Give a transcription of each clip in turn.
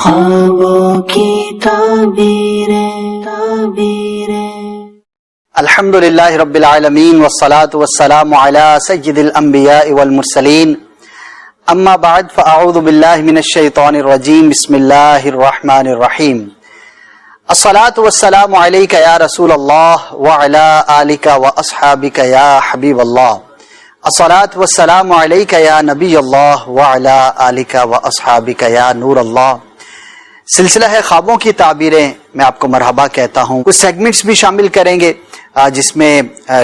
خوابوں کی تعبیریں الحمدللہ رب العالمین والصلاة والسلام علی سید الانبیاء والمرسلین اما بعد فاعوذ باللہ من الشیطان الرجیم بسم اللہ الرحمن الرحیم الصلاة والسلام علیک یا رسول اللہ وعلی آلک واصحابک یا حبیب اللہ الصلاة والسلام علیک یا نبی اللہ وعلی آلک واصحابک یا نور اللہ۔ سلسلہ ہے خوابوں کی تعبیریں، میں آپ کو مرحبا کہتا ہوں۔ کچھ سیگمنٹس بھی شامل کریں گے جس میں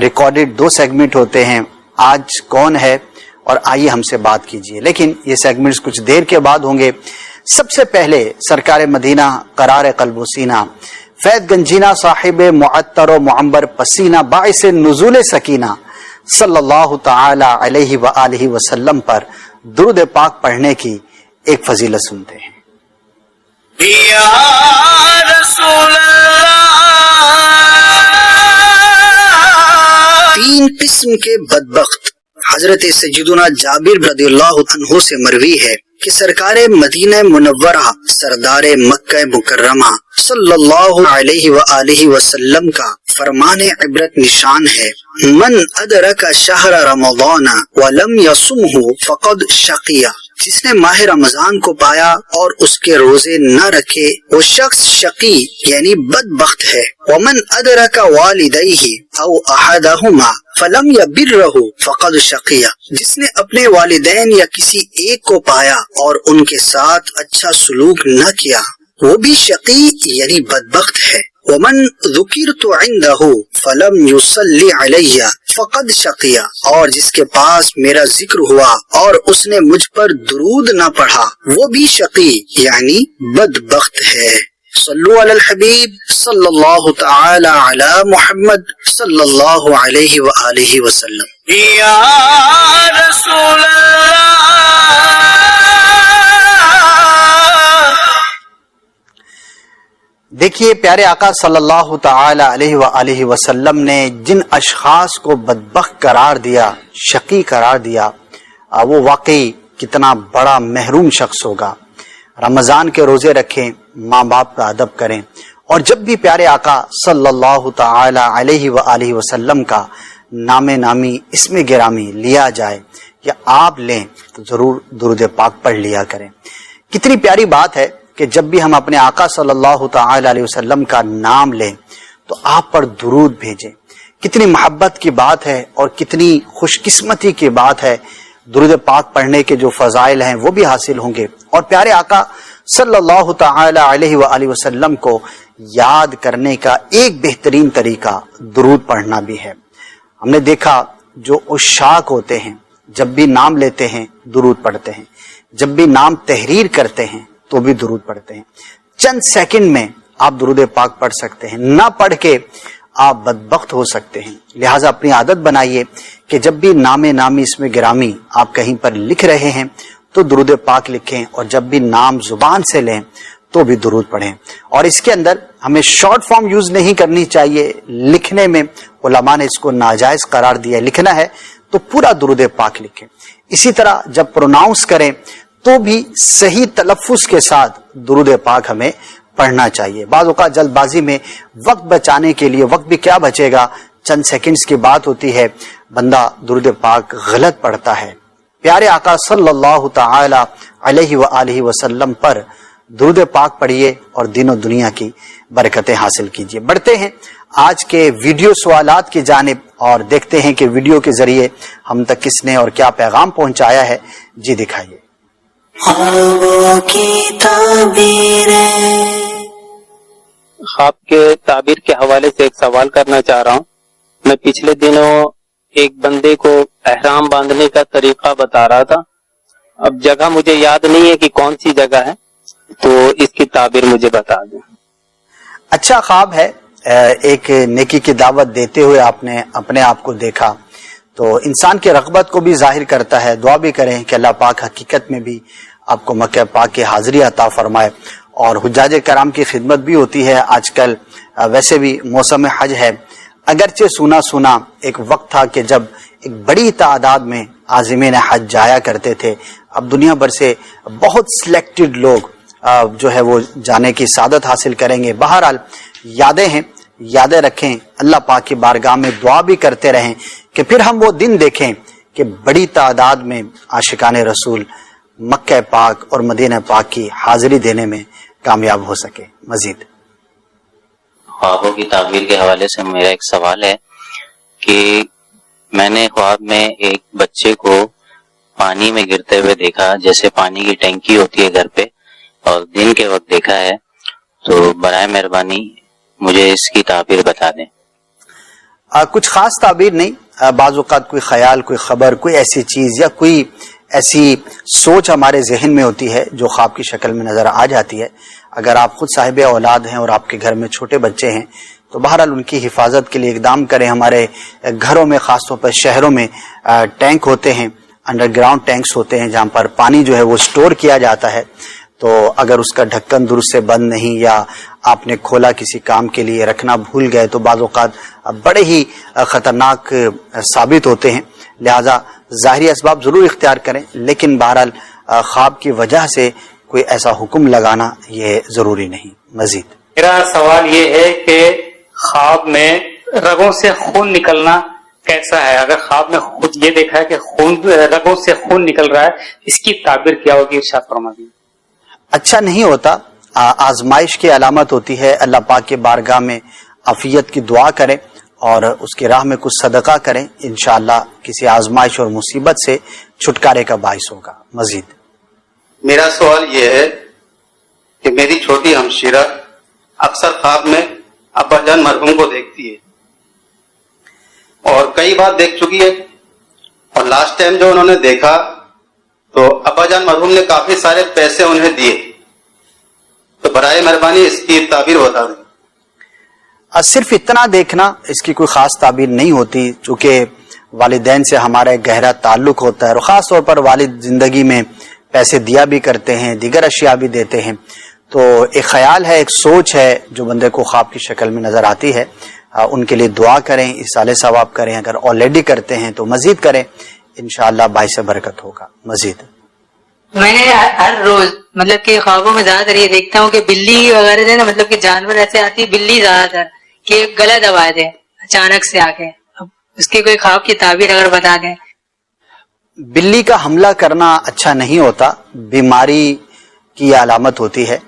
ریکارڈڈ 2 سیگمنٹ ہوتے ہیں، آج کون ہے اور آئیے ہم سے بات کیجئے، لیکن یہ سیگمنٹس کچھ دیر کے بعد ہوں گے۔ سب سے پہلے سرکار مدینہ قرار قلب و سینہ فیض گنجینہ صاحب معطر و معمبر پسینہ باعث نزول سکینہ صلی اللہ تعالی علیہ وآلہ وسلم پر درود پاک پڑھنے کی ایک فضیلت سنتے ہیں۔ یا رسول اللہ، 3 قسم کے بدبخت حضرت سیدنا جابر رضی اللہ عنہ سے مروی ہے کہ سرکار مدینہ منورہ سردار مکہ مکرمہ صلی اللہ علیہ وآلہ وسلم کا فرمان عبرت نشان ہے، من ادرک شہر رمضان ولم یصمہ فقد شقی، جس نے ماہ رمضان کو پایا اور اس کے روزے نہ رکھے وہ شخص شقی یعنی بدبخت ہے۔ ومن ادرک والدیہ او احدہما فلم یبرہ فقد شقی، جس نے اپنے والدین یا کسی ایک کو پایا اور ان کے ساتھ اچھا سلوک نہ کیا وہ بھی شقی یعنی بدبخت ہے۔ ومن ذکرت عندہ فلم یصلی علیہ فقد شقی، اور جس کے پاس میرا ذکر ہوا اور اس نے مجھ پر درود نہ پڑھا وہ بھی شقی یعنی بدبخت ہے۔ صلو علی الحبیب صلی اللہ تعالی علی محمد صلی اللہ علیہ وآلہ وسلم۔ یا رسول اللہ، دیکھیے پیارے آقا صلی اللہ تعالی علیہ وآلہ وسلم نے جن اشخاص کو بدبخت قرار دیا، شقی قرار دیا، وہ واقعی کتنا بڑا محروم شخص ہوگا۔ رمضان کے روزے رکھیں، ماں باپ کا ادب کریں، اور جب بھی پیارے آقا صلی اللہ تعالی علیہ وآلہ وسلم کا نام نامی اسم گرامی لیا جائے یا آپ لیں تو ضرور درود پاک پڑھ لیا کریں۔ کتنی پیاری بات ہے کہ جب بھی ہم اپنے آقا صلی اللہ تعالی علیہ وسلم کا نام لیں تو آپ پر درود بھیجیں۔ کتنی محبت کی بات ہے اور کتنی خوش قسمتی کی بات ہے، درود پاک پڑھنے کے جو فضائل ہیں وہ بھی حاصل ہوں گے، اور پیارے آقا صلی اللہ تعالی علیہ وآلہ وسلم کو یاد کرنے کا ایک بہترین طریقہ درود پڑھنا بھی ہے۔ ہم نے دیکھا جو عشاق ہوتے ہیں جب بھی نام لیتے ہیں درود پڑھتے ہیں، جب بھی نام تحریر کرتے ہیں تو بھی درود پڑھتے ہیں۔ چند سیکنڈ میں آپ درود پاک پڑھ سکتے ہیں، نہ پڑھ کے آپ بدبخت ہو سکتے ہیں۔ لہٰذا اپنی عادت بنائیے کہ جب بھی نام نامی اسم گرامی آپ کہیں پر لکھ رہے ہیں تو درود پاک لکھیں، اور جب بھی نام زبان سے لیں تو بھی درود پڑھیں۔ اور اس کے اندر ہمیں شارٹ فارم یوز نہیں کرنی چاہیے، لکھنے میں علماء نے اس کو ناجائز قرار دیا ہے، لکھنا ہے تو پورا درود پاک لکھیں۔ اسی طرح جب پروناؤنس کریں تو بھی صحیح تلفظ کے ساتھ درود پاک ہمیں پڑھنا چاہیے۔ بعض اوقات جلد بازی میں وقت بچانے کے لیے، وقت بھی کیا بچے گا، چند سیکنڈز کی بات ہوتی ہے، بندہ درود پاک غلط پڑھتا ہے۔ پیارے آقا صلی اللہ تعالی علیہ وآلہ وسلم پر درود پاک پڑھیے اور دین و دنیا کی برکتیں حاصل کیجیے۔ بڑھتے ہیں آج کے ویڈیو سوالات کی جانب اور دیکھتے ہیں کہ ویڈیو کے ذریعے ہم تک کس نے اور کیا پیغام پہنچایا ہے۔ جی دکھائیے۔ خوابوں کی تعبیریں۔ خواب کے تعبیر کے حوالے سے ایک سوال کرنا چاہ رہا ہوں۔ میں پچھلے دنوں ایک بندے کو احرام باندھنے کا طریقہ بتا رہا تھا، اب جگہ مجھے یاد نہیں ہے کہ کون سی جگہ ہے، تو اس کی تعبیر مجھے بتا دیں۔ اچھا خواب ہے، ایک نیکی کی دعوت دیتے ہوئے آپ نے اپنے آپ کو دیکھا تو انسان کی رغبت کو بھی ظاہر کرتا ہے۔ دعا بھی کریں کہ اللہ پاک حقیقت میں بھی آپ کو مکہ پاک کی حاضری عطا فرمائے، اور حجاج کرام کی خدمت بھی ہوتی ہے آج کل۔ ویسے بھی موسم حج ہے، اگرچہ سنا سنا ایک وقت تھا کہ جب ایک بڑی تعداد میں عازمین حج جایا کرتے تھے، اب دنیا بھر سے بہت سلیکٹڈ لوگ جو ہے وہ جانے کی سعادت حاصل کریں گے. بہرحال یادیں ہیں, یادیں رکھیں, اللہ پاک کی بارگاہ میں دعا بھی کرتے رہیں کہ پھر ہم وہ دن دیکھیں کہ بڑی تعداد میں عاشقان رسول مکہ پاک اور مدینہ پاک کی حاضری دینے میں کامیاب ہو سکے. مزید خوابوں کی تعبیر کے حوالے سے میرا ایک سوال ہے کہ میں نے خواب میں ایک بچے کو پانی میں گرتے ہوئے دیکھا, جیسے پانی کی ٹینکی ہوتی ہے گھر پہ, اور دن کے وقت دیکھا ہے, تو برائے مہربانی مجھے اس کی تعبیر بتا دیں. کچھ خاص تعبیر نہیں, بعض اوقات کوئی خیال, کوئی خبر, کوئی ایسی چیز یا کوئی ایسی سوچ ہمارے ذہن میں ہوتی ہے جو خواب کی شکل میں نظر آ جاتی ہے. اگر آپ خود صاحب اولاد ہیں اور آپ کے گھر میں چھوٹے بچے ہیں تو بہرحال ان کی حفاظت کے لیے اقدام کریں. ہمارے گھروں میں خاص طور پر شہروں میں ٹینک ہوتے ہیں, انڈر گراؤنڈ ٹینکس ہوتے ہیں جہاں پر پانی جو ہے وہ سٹور کیا جاتا ہے. تو اگر اس کا ڈھکن درست سے بند نہیں یا آپ نے کھولا کسی کام کے لیے رکھنا بھول گئے تو بعض اوقات بڑے ہی خطرناک ثابت ہوتے ہیں. لہذا ظاہری اسباب ضرور اختیار کریں, لیکن بہرحال خواب کی وجہ سے کوئی ایسا حکم لگانا یہ ضروری نہیں. مزید میرا سوال یہ ہے کہ خواب میں رگوں سے خون نکلنا کیسا ہے؟ اگر خواب میں خود یہ دیکھا ہے کہ رگوں سے خون نکل رہا ہے, اس کی تعبیر کیا ہوگی؟ ارشاد فرما دیجیے. اچھا نہیں ہوتا, آزمائش کی علامت ہوتی ہے. اللہ پاک کے بارگاہ میں عافیت کی دعا کریں اور اس کی راہ میں کچھ صدقہ کریں, انشاءاللہ کسی آزمائش اور مصیبت سے چھٹکارے کا باعث ہوگا. مزید میرا سوال یہ ہے کہ میری چھوٹی ہمشیرہ اکثر خواب میں ابا جان مرحوم کو دیکھتی ہے اور کئی بار دیکھ چکی ہے, اور لاسٹ ٹائم جو انہوں نے دیکھا تو ابا جان مرحوم نے کافی سارے پیسے انہیں دیے, تو برائے مہربانی اس کی تعبیر بتا دیں. صرف اتنا دیکھنا اس کی کوئی خاص تعبیر نہیں ہوتی, چونکہ والدین سے ہمارا ایک گہرا تعلق ہوتا ہے اور خاص طور پر والد زندگی میں پیسے دیا بھی کرتے ہیں, دیگر اشیاء بھی دیتے ہیں. تو ایک خیال ہے, ایک سوچ ہے جو بندے کو خواب کی شکل میں نظر آتی ہے. ان کے لیے دعا کریں, اصالہ ثواب کریں, اگر آلریڈی کرتے ہیں تو مزید کریں, انشاءاللہ باعث برکت ہوگا. مزید میں نے ہر روز مطلب کہ خوابوں میں زیادہ تر یہ دیکھتا ہوں کہ بلی وغیرہ سے نا, مطلب کہ جانور ایسے آتی, بلی زیادہ تر کہ گلا دبا دے اچانک سے آ کے. اب اس کی کوئی خواب کی تعبیر اگر بتا دیں. بلی کا حملہ کرنا اچھا نہیں ہوتا, بیماری کی علامت ہوتی ہے.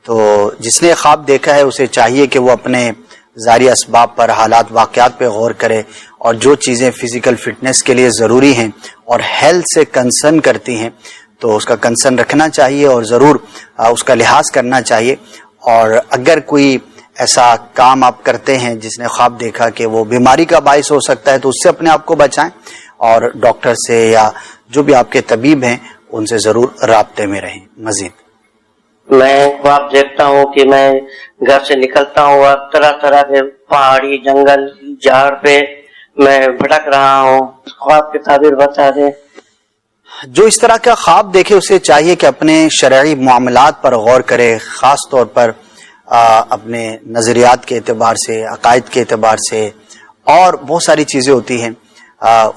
تو جس نے خواب دیکھا ہے اسے چاہیے کہ وہ اپنے ظاہری اسباب پر, حالات, واقعات پہ غور کرے, اور جو چیزیں فزیکل فٹنس کے لیے ضروری ہیں اور ہیلتھ سے کنسرن کرتی ہیں تو اس کا کنسرن رکھنا چاہیے اور ضرور اس کا لحاظ کرنا چاہیے. اور اگر کوئی ایسا کام آپ کرتے ہیں جس نے خواب دیکھا کہ وہ بیماری کا باعث ہو سکتا ہے تو اس سے اپنے آپ کو بچائیں, اور ڈاکٹر سے یا جو بھی آپ کے طبیب ہیں ان سے ضرور رابطے میں رہیں. مزید میں خواب دیکھتا ہوں کہ میں گھر سے نکلتا ہوں اور طرح طرح کے پہاڑی, جنگل, جھاڑ پہ میں بھٹک رہا ہوں. خواب کی تعبیر بتا دیں. جو اس طرح کا خواب دیکھے اسے چاہیے کہ اپنے شرعی معاملات پر غور کرے, خاص طور پر اپنے نظریات کے اعتبار سے, عقائد کے اعتبار سے, اور بہت ساری چیزیں ہوتی ہیں,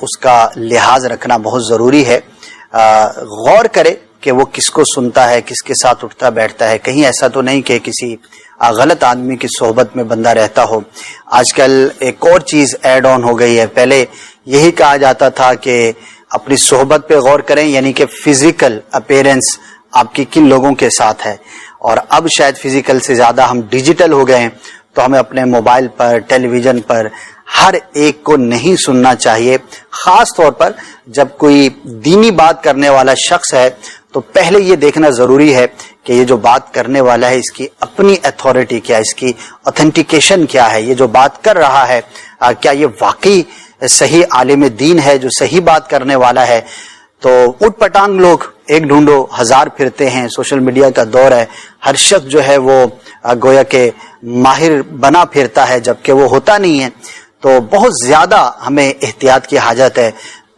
اس کا لحاظ رکھنا بہت ضروری ہے. غور کرے کہ وہ کس کو سنتا ہے, کس کے ساتھ اٹھتا بیٹھتا ہے, کہیں ایسا تو نہیں کہ کسی غلط آدمی کی صحبت میں بندہ رہتا ہو. آج کل ایک اور چیز ایڈ آن ہو گئی ہے, پہلے یہی کہا جاتا تھا کہ اپنی صحبت پہ غور کریں, یعنی کہ فزیکل اپیرنس آپ کی کن لوگوں کے ساتھ ہے, اور اب شاید فزیکل سے زیادہ ہم ڈیجیٹل ہو گئے ہیں تو ہمیں اپنے موبائل پر, ٹیلی ویژن پر ہر ایک کو نہیں سننا چاہیے. خاص طور پر جب کوئی دینی بات کرنے والا شخص ہے تو پہلے یہ دیکھنا ضروری ہے کہ یہ جو بات کرنے والا ہے اس کی اپنی اتھارٹی کیا ہے, اس کی اوتھینٹیکیشن کیا ہے, یہ جو بات کر رہا ہے کیا یہ واقعی صحیح عالم دین ہے جو صحیح بات کرنے والا ہے. تو اٹھ پٹانگ لوگ ایک ڈھونڈو ہزار پھرتے ہیں, سوشل میڈیا کا دور ہے, ہر شخص جو ہے وہ گویا کہ ماہر بنا پھرتا ہے جبکہ وہ ہوتا نہیں ہے. تو بہت زیادہ ہمیں احتیاط کی حاجت ہے,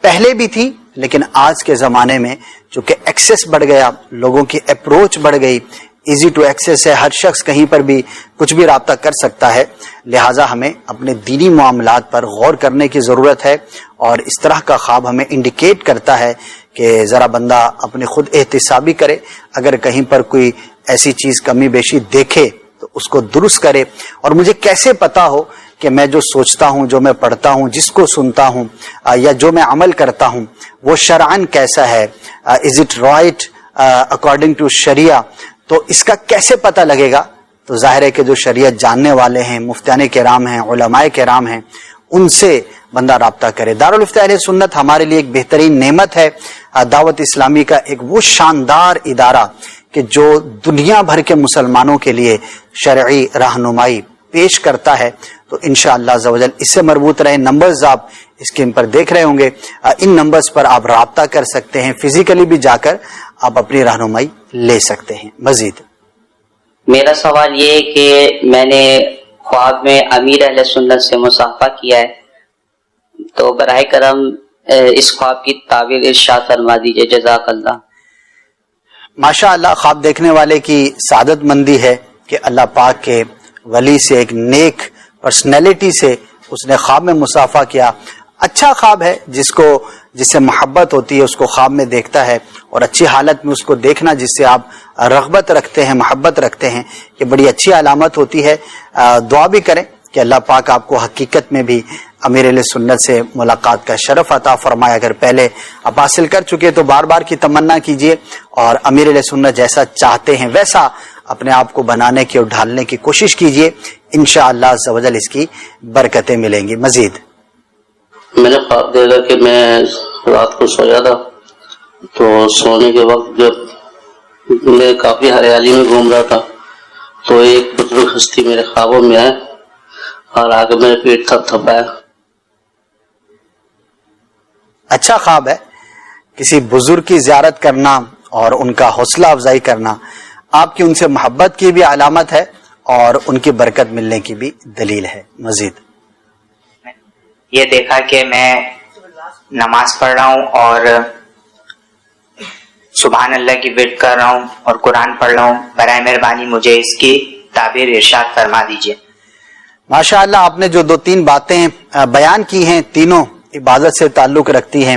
پہلے بھی تھی لیکن آج کے زمانے میں چونکہ ایکسیس بڑھ گیا, لوگوں کی اپروچ بڑھ گئی, ایزی ٹو ایکسیس ہے, ہر شخص کہیں پر بھی کچھ بھی رابطہ کر سکتا ہے, لہٰذا ہمیں اپنے دینی معاملات پر غور کرنے کی ضرورت ہے. اور اس طرح کا خواب ہمیں انڈیکیٹ کرتا ہے کہ ذرا بندہ اپنے خود احتسابی کرے, اگر کہیں پر کوئی ایسی چیز کمی بیشی دیکھے تو اس کو درست کرے. اور مجھے کیسے پتا ہو کہ میں جو سوچتا ہوں, جو میں پڑھتا ہوں, جس کو سنتا ہوں یا جو میں عمل کرتا ہوں وہ شرعاً کیسا ہے, is it right according to sharia. تو اس کا کیسے پتہ لگے گا؟ تو ظاہر ہے کہ جو شریعت جاننے والے ہیں, مفتیان کرام ہیں, علماء کرام ہیں, ان سے بندہ رابطہ کرے. دارالفتہ اہل سنت ہمارے لیے ایک بہترین نعمت ہے, دعوت اسلامی کا ایک وہ شاندار ادارہ کہ جو دنیا بھر کے مسلمانوں کے لیے شرعی رہنمائی پیش کرتا ہے. تو انشاءاللہ عز و جل اس سے مربوط رہے. نمبرز آپ اسکرین پر دیکھ رہے ہوں گے, ان نمبرز پر آپ رابطہ کر سکتے ہیں, فزیکلی بھی جا کر آپ اپنی رہنمائی لے سکتے ہیں. مزید میرا سوال یہ ہے کہ میں نے خواب میں امیر اہل سنت سے مصافحہ کیا ہے, تو براہ کرم اس خواب کی تعبیر ارشاد فرما دیجیے, جزاک اللہ. ماشاء اللہ, خواب دیکھنے والے کی سعادت مندی ہے کہ اللہ پاک کے ولی سے, ایک نیک پرسنالٹی سے اس نے خواب میں مصافحہ کیا. اچھا خواب ہے, جس سے محبت ہوتی ہے اس کو خواب میں دیکھتا ہے, اور اچھی حالت میں اس کو دیکھنا جس سے آپ رغبت رکھتے ہیں, محبت رکھتے ہیں, یہ بڑی اچھی علامت ہوتی ہے. دعا بھی کریں کہ اللہ پاک آپ کو حقیقت میں بھی امیر اہل سنت سے ملاقات کا شرف عطا فرمائے. اگر پہلے آپ حاصل کر چکے تو بار بار کی تمنا کیجئے, اور امیر اہل سنت جیسا چاہتے ہیں ویسا اپنے آپ کو بنانے کی اور ڈھالنے کی کوشش کیجئے. انشاءاللہ عز و جل اس کی برکتیں ملیں گی. مزید میں نے خواب دیکھا کہ میں رات کو سویا تھا, تو سونے کے وقت جب میں کافی ہریالی میں گھوم رہا تھا تو ایک بزرگ ہستی میرے خوابوں میں آئے اور آگے میرے پیٹ تھپ تھپایا. اچھا خواب ہے. کسی بزرگ کی زیارت کرنا اور ان کا حوصلہ افزائی کرنا آپ کی ان سے محبت کی بھی علامت ہے اور ان کی برکت ملنے کی بھی دلیل ہے. مزید یہ دیکھا کہ میں نماز پڑھ رہا ہوں اور سبحان اللہ کی ورد کر رہا ہوں اور قرآن پڑھ رہا ہوں, برائے مہربانی مجھے اس کی تعبیر ارشاد فرما دیجیے. ماشاء اللہ, آپ نے جو 2-3 باتیں بیان کی ہیں تینوں عبادت سے تعلق رکھتی ہیں,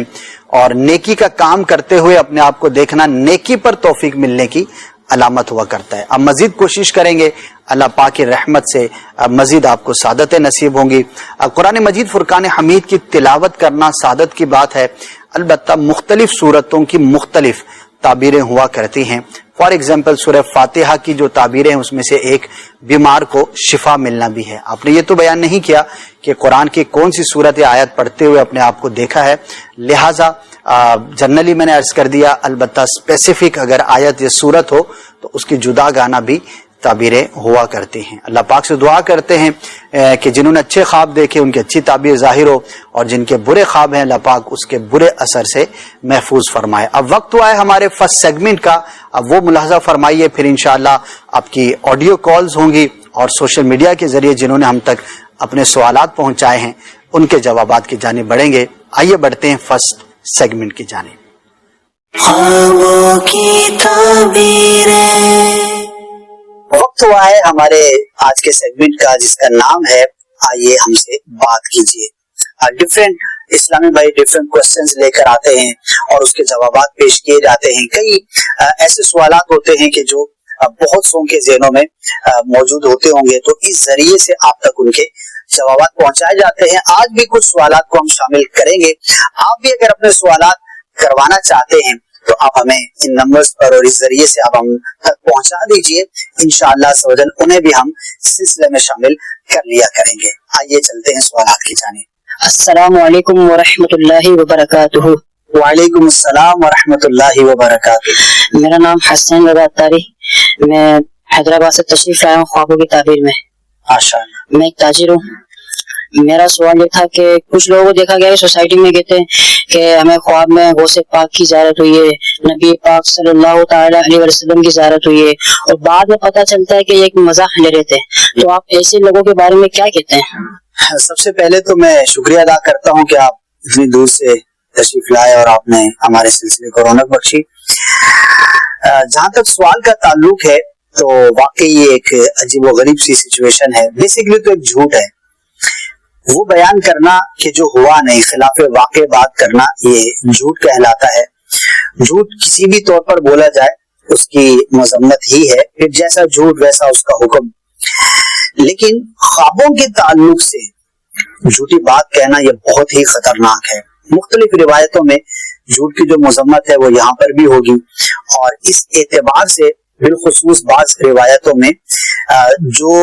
اور نیکی کا کام کرتے ہوئے اپنے آپ کو دیکھنا نیکی پر توفیق ملنے کی علامت ہوا کرتا ہے. اب مزید کوشش کریں گے, اللہ پاک کی رحمت سے مزید آپ کو سعادتیں نصیب ہوں گی. قرآن مجید فرقان حمید کی تلاوت کرنا سعادت کی بات ہے. البتہ مختلف صورتوں کی مختلف تعبیریں ہوا کرتی ہیں. فار ایگزامپل سورہ فاتحہ کی جو تعبیریں ہیں اس میں سے ایک بیمار کو شفا ملنا بھی ہے. آپ نے یہ تو بیان نہیں کیا کہ قرآن کی کون سی صورت یا آیت پڑھتے ہوئے اپنے آپ کو دیکھا ہے, لہٰذا جنرلی میں نے عرض کر دیا. البتہ اسپیسیفک اگر آیت یا صورت ہو تو اس کی جدا گانا بھی تعبیریں ہوا کرتی ہیں. اللہ پاک سے دعا کرتے ہیں کہ جنہوں نے اچھے خواب دیکھے ان کی اچھی تعبیر ظاہر ہو, اور جن کے برے خواب ہیں اللہ پاک اس کے برے اثر سے محفوظ فرمائے. اب وقت ہوا ہے ہمارے فرسٹ سیگمنٹ کا, اب وہ ملاحظہ فرمائیے, پھر انشاءاللہ آپ کی آڈیو کالز ہوں گی, اور سوشل میڈیا کے ذریعے جنہوں نے ہم تک اپنے سوالات پہنچائے ہیں ان کے جوابات کی جانب بڑھیں گے. آئیے بڑھتے ہیں فرسٹ سیگمنٹ کی جانب. خوابوں کی تعبیریں. وقت ہوا ہے ہمارے آج کے سیگمنٹ کا جس کا نام ہے آئیے ہم سے بات کیجیے. ڈفرینٹ اسلامی بھائی ڈفرینٹ کوشچنز لے کر آتے ہیں اور اس کے جوابات پیش کیے جاتے ہیں. کئی ایسے سوالات ہوتے ہیں کہ جو بہت سو کے ذہنوں میں موجود ہوتے ہوں گے, تو اس ذریعے سے آپ تک ان کے جوابات پہنچائے جاتے ہیں. آج بھی کچھ سوالات کو ہم شامل کریں گے. آپ بھی اگر اپنے سوالات کروانا چاہتے ہیں تو آپ ہمیں ان نمبرز پر اور اس ذریعے سے آپ ہم تک پہنچا دیجئے. انشاءاللہ سوجن انہیں بھی ہم سلسلے میں شامل کر لیا کریں گے. آئیے چلتے ہیں سوالات کی جانب. السلام علیکم ورحمۃ اللہ وبرکاتہ. وعلیکم السلام ورحمۃ اللہ وبرکاتہ. میرا نام حسین رضا اتاری, میں حیدرآباد سے تشریف لایا ہوں خوابوں کی تعبیر میں. ماشاءاللہ. میں ایک تاجر ہوں. میرا سوال یہ تھا کہ کچھ لوگوں کو دیکھا گیا ہے سوسائٹی میں کہتے ہیں کہ ہمیں خواب میں غوث پاک کی زیارت ہوئی ہے, نبی پاک صلی اللہ تعالی علیہ وسلم کی زیارت ہوئی ہے, اور بعد میں پتہ چلتا ہے کہ یہ ایک مزاح لے رہے تھے. تو آپ ایسے لوگوں کے بارے میں کیا کہتے ہیں؟ سب سے پہلے تو میں شکریہ ادا کرتا ہوں کہ آپ اتنی دور سے تشریف لائے اور آپ نے ہمارے سلسلے کو رونق بخشی. جہاں تک سوال کا تعلق ہے تو واقعی یہ ایک عجیب و غریب سی سچویشن ہے. بیسیکلی تو ایک جھوٹ ہے. وہ بیان کرنا کہ جو ہوا نہیں, خلاف واقع بات کرنا, یہ جھوٹ کہلاتا ہے. جھوٹ کسی بھی طور پر بولا جائے اس کی مذمت ہی ہے، پھر جیسا جھوٹ ویسا اس کا حکم. لیکن خوابوں کے تعلق سے جھوٹی بات کہنا یہ بہت ہی خطرناک ہے. مختلف روایتوں میں جھوٹ کی جو مذمت ہے وہ یہاں پر بھی ہوگی، اور اس اعتبار سے بالخصوص بعض روایتوں میں جو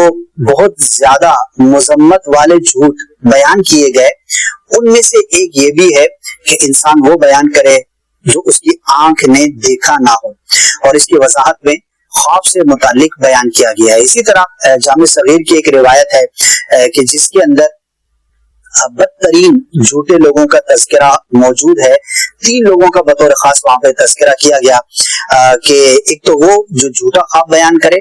بہت زیادہ مذمت والے جھوٹ بیان کیے گئے ان میں سے ایک یہ بھی ہے کہ انسان وہ بیان کرے جو اس کی آنکھ نے دیکھا نہ ہو، اور اس کی وضاحت میں خواب سے متعلق بیان کیا گیا ہے. اسی طرح جامع صغیر کی ایک روایت ہے کہ جس کے اندر بدترین جھوٹے لوگوں کا تذکرہ موجود ہے. 3 لوگوں کا بطور خاص وہاں پہ تذکرہ کیا گیا کہ ایک تو وہ جو جھوٹا خواب بیان کرے،